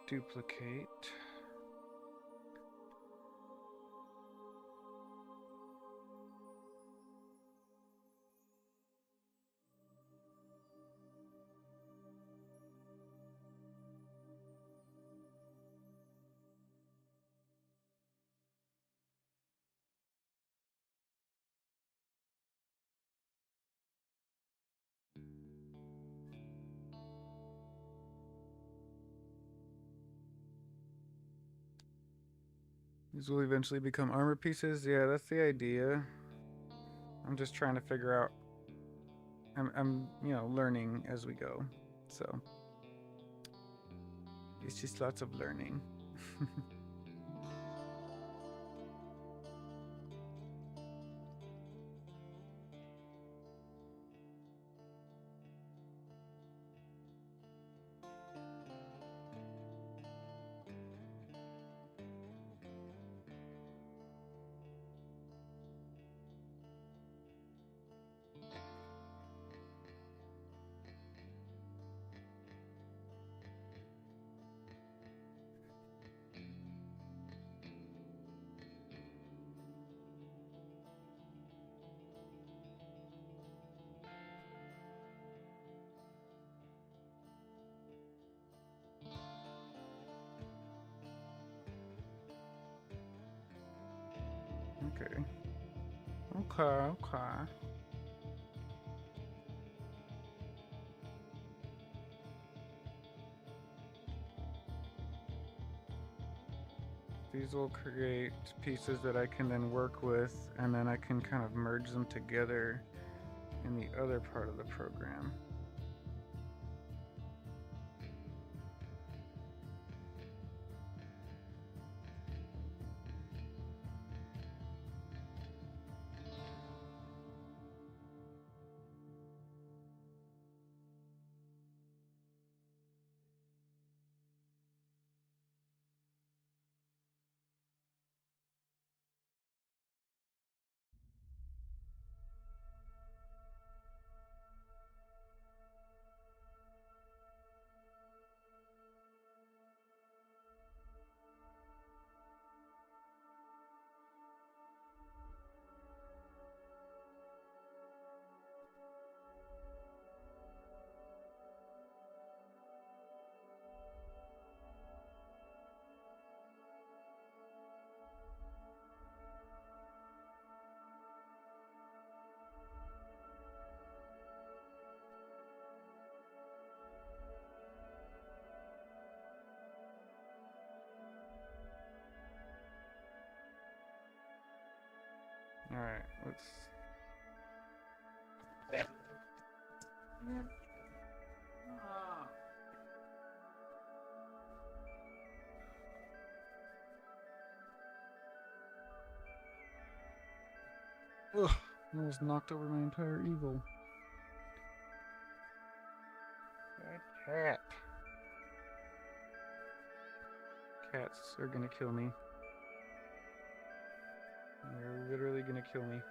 duplicate. These will eventually become armor pieces. Yeah, that's the idea. I'm just trying to figure out. I'm learning as we go. So it's just lots of learning. Okay. Okay. These will create pieces that I can then work with, and then I can kind of merge them together in the other part of the program. All right, let's. Ugh, almost knocked over my entire eagle. Bad cat. Cats are gonna kill me. They're literally gonna kill me.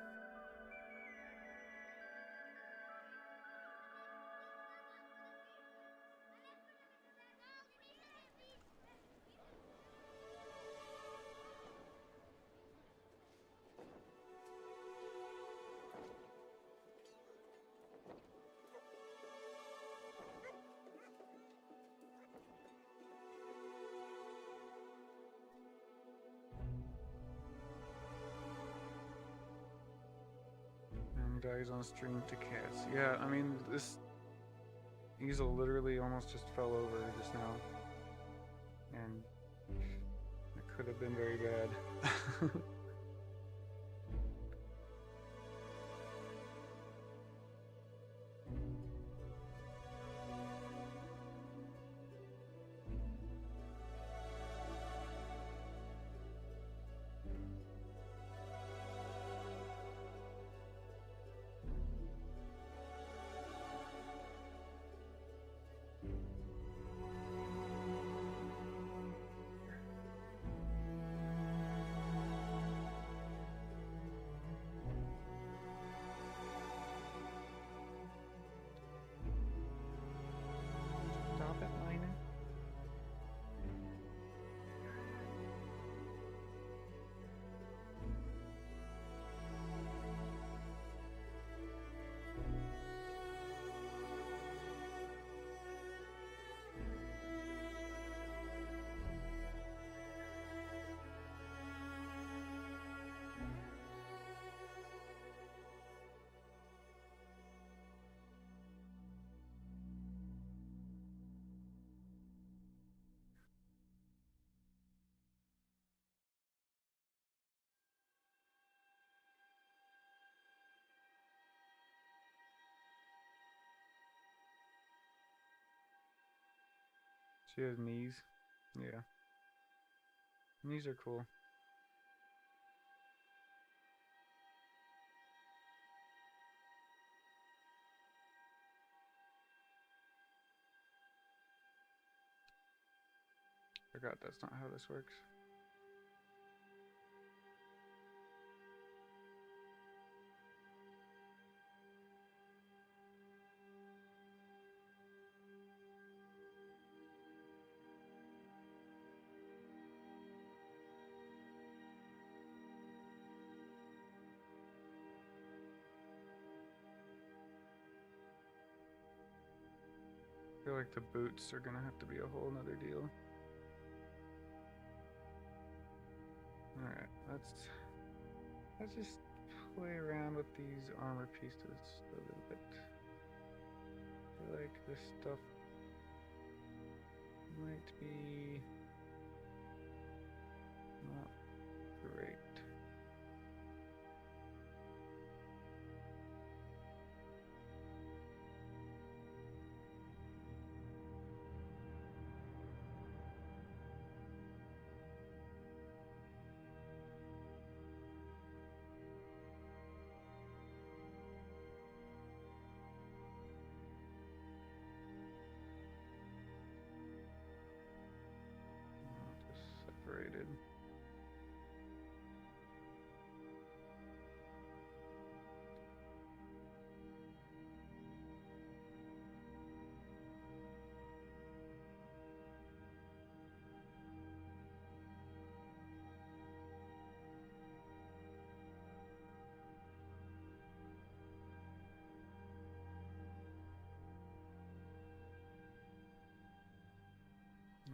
And dies on stream to cats. Yeah, I mean, this easel literally almost just fell over just now. And it could have been very bad. She has knees. Yeah. Knees are cool. Forgot that's not how this works. I feel like the boots are gonna have to be a whole nother deal. Alright, let's just play around with these armor pieces a little bit. I feel like this stuff might be not great. Just separated.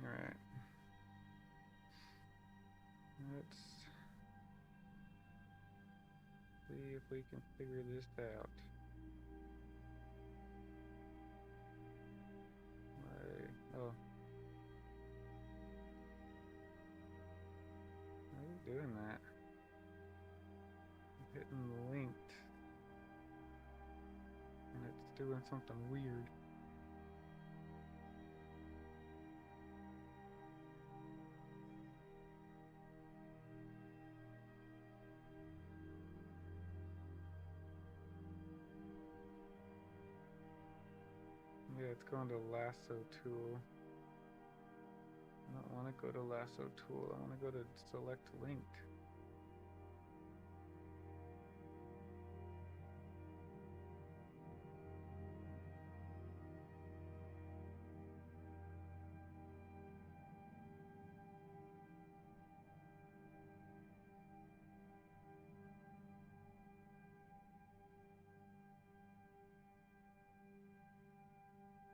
Alright. Let's see if we can figure this out. Oh. How are you doing that? I'm hitting linked. And it's doing something weird. Yeah, it's going to lasso tool. I don't want to go to lasso tool. I want to go to select linked.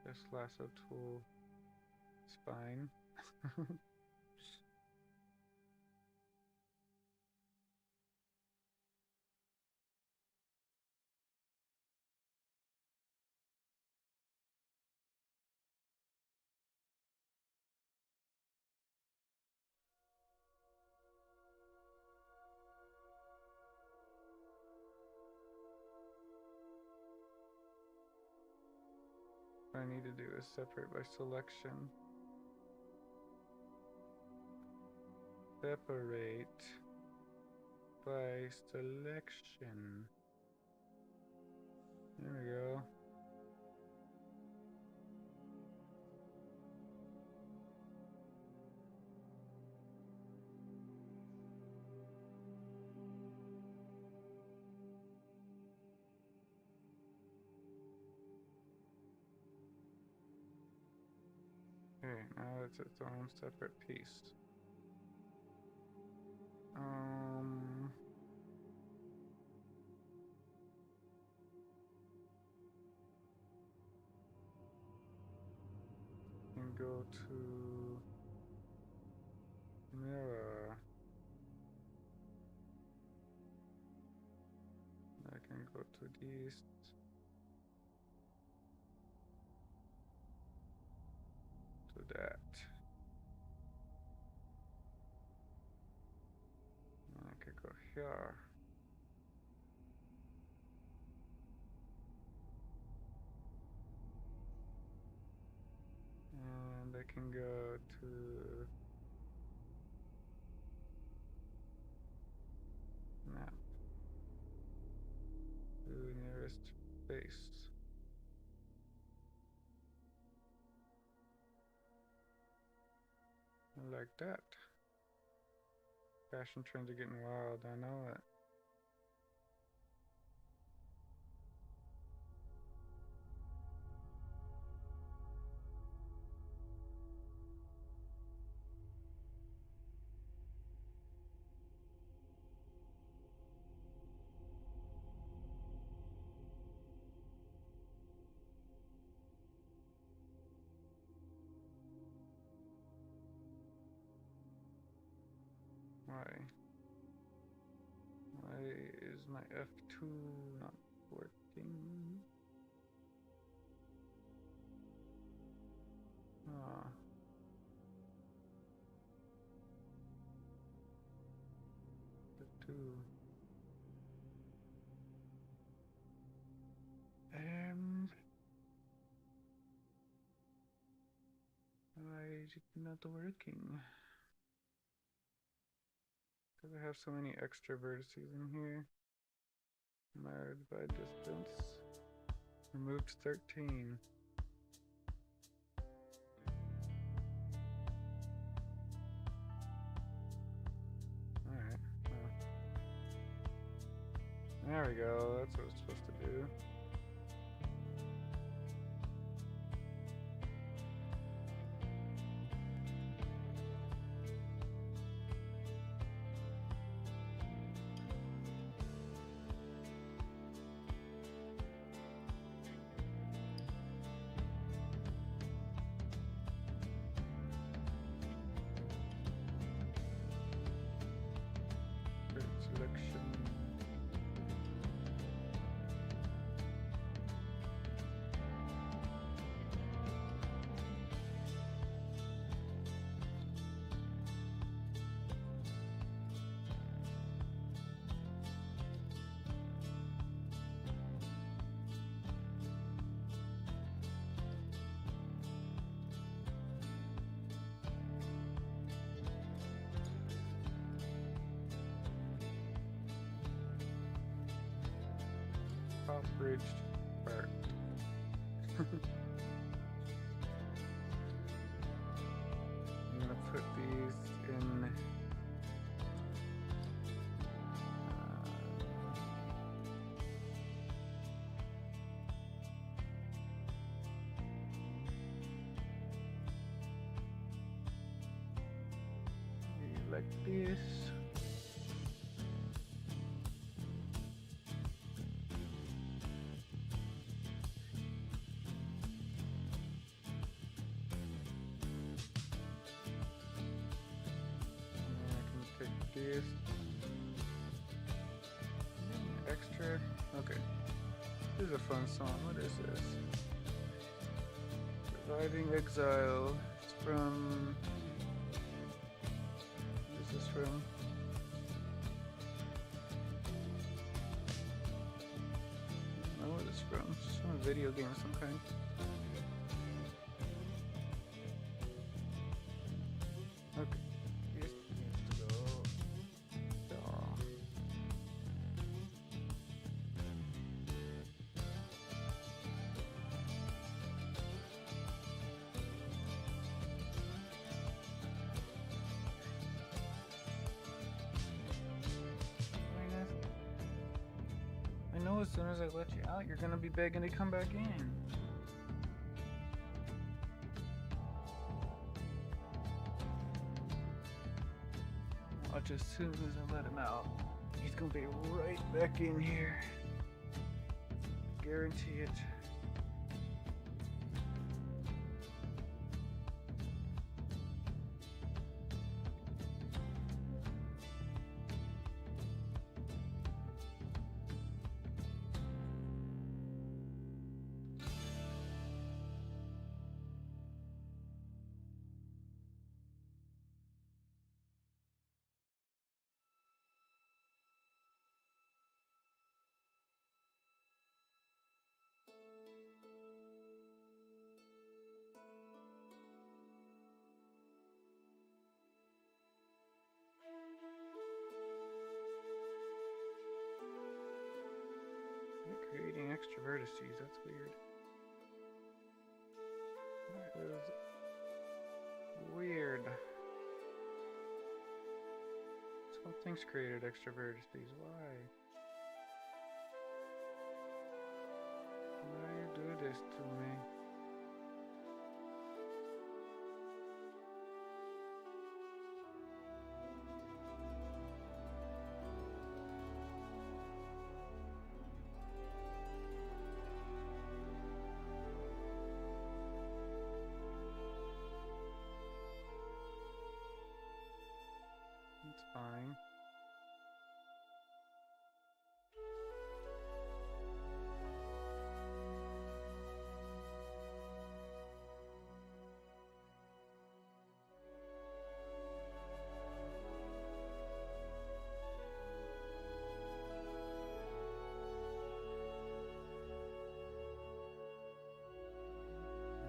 This lasso tool is fine. What I need to do is separate by selection. Separate by selection. There we go. Okay, now it's its own separate piece. Can go to mirror. I can go to this. To that. And I could go here. And I can go go to map. To nearest base. Like that. Fashion trends are getting wild, I know it. Why? Why is my F2 not working? Ah. F2. Why is it not working? Because I have so many extra vertices in here. Married by distance. Removed 13. Alright. Well. There we go. That's what it's supposed to do. Selection. Bridged part. I'm gonna put these in like this. This extra. Okay, this is a fun song. What is this? Surviving Exile. It's from. What is this from? I don't know what it's from. It's from a video game of some kind. Okay. I know as soon as I let you out, you're gonna be begging to come back in. Watch, as soon as I let him out, he's gonna be right back in here. Guarantee it. Creating extra vertices, that's weird. That is weird. Sculpting's created extra vertices, why? Why you do this to me? It's fine.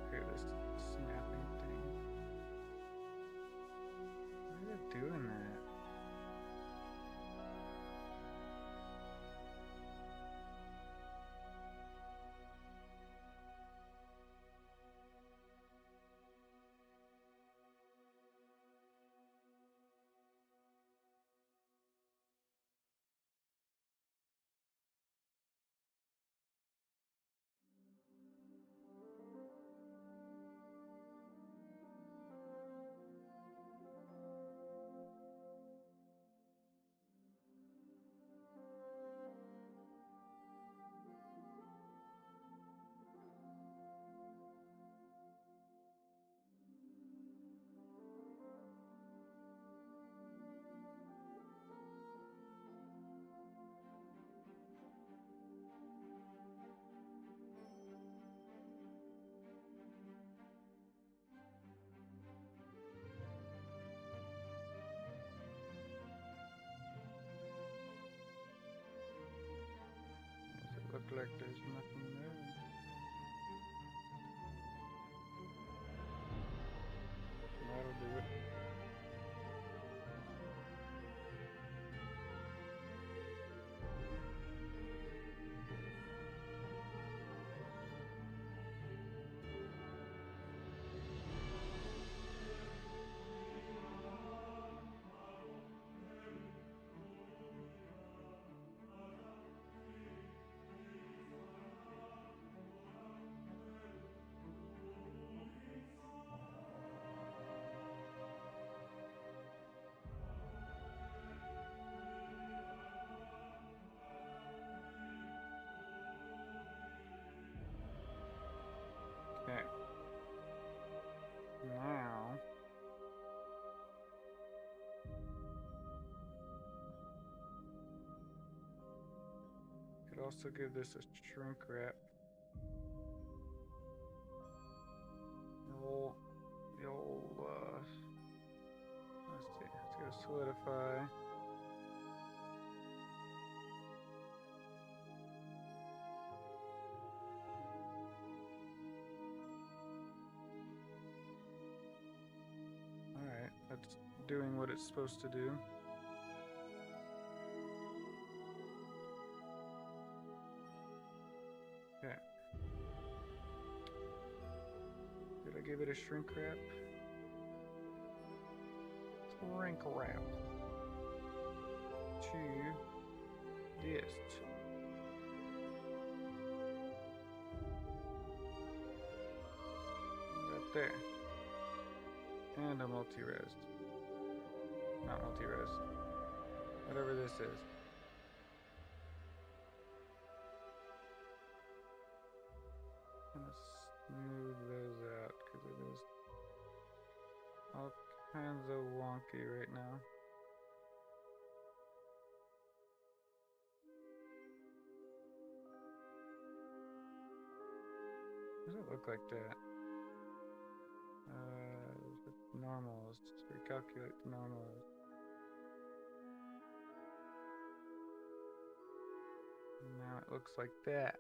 Okay, this snapping thing. Why is it doing that? Does it look like there's nothing there? That'll do it. Okay. Now could also give this a shrink wrap. The old let's see, let's go solidify. Alright, that's doing what it's supposed to do. Okay. Did I give it a shrink wrap? Shrink wrap. To this. Right there. And a multi-res. Not multi-res. Whatever this is. I'm gonna smooth those out because it is all kinds of wonky right now. Does it look like that? Normals. Recalculate the normals. Now it looks like that.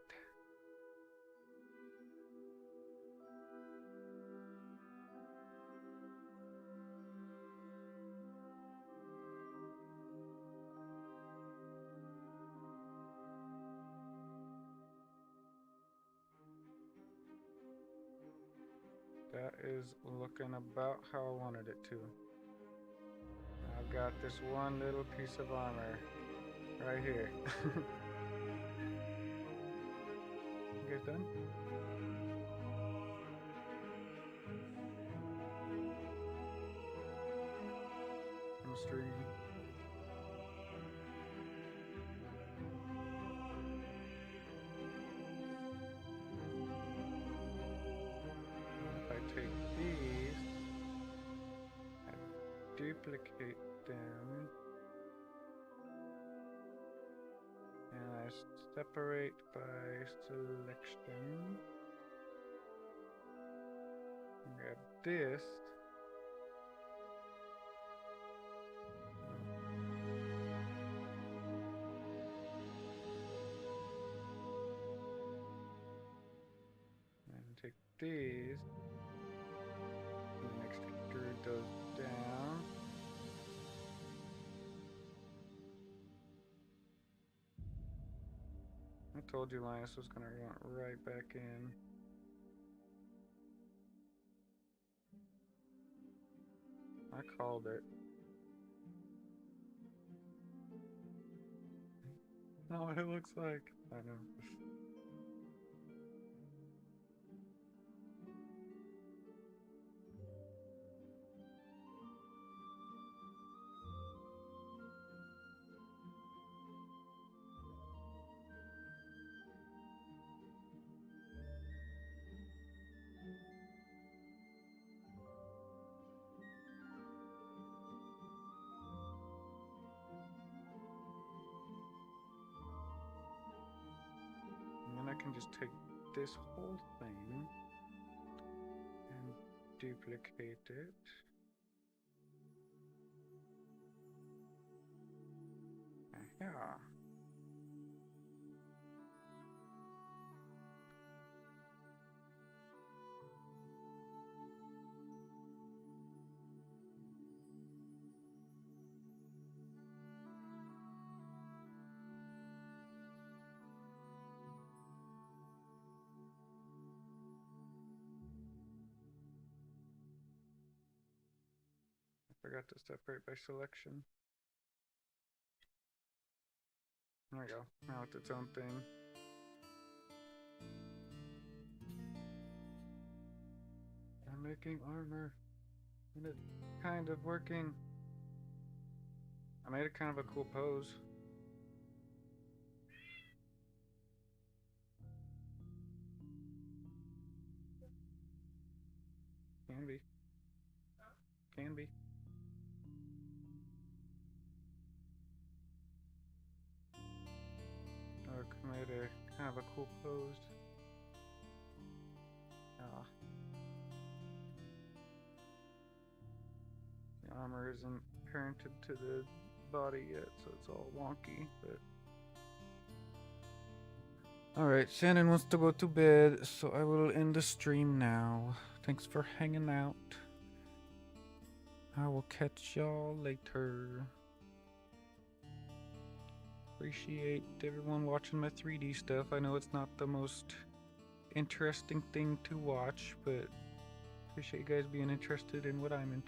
That is looking about how I wanted it to. I've got this one little piece of armor right here. You guys done? Chemistry. If I take these, I duplicate them, and I separate by selection. Grab this. And take these. And the next extrude goes down. I told you Linus was gonna run right back in. I called it. Not what it looks like. I know. And then I can just take this whole thing and duplicate it. Yeah. I forgot to separate by selection. There we go. Now it's its own thing. I'm making armor. And it's kind of working. I made it kind of a cool pose. Can be. Can be. Look, I made a kind of a cool pose. The armor isn't parented to the body yet, so it's all wonky, but... Alright, Shannon wants to go to bed, so I will end the stream now. Thanks for hanging out. I will catch y'all later. Appreciate everyone watching my 3D stuff. I know it's not the most interesting thing to watch, but appreciate you guys being interested in what I'm interested in.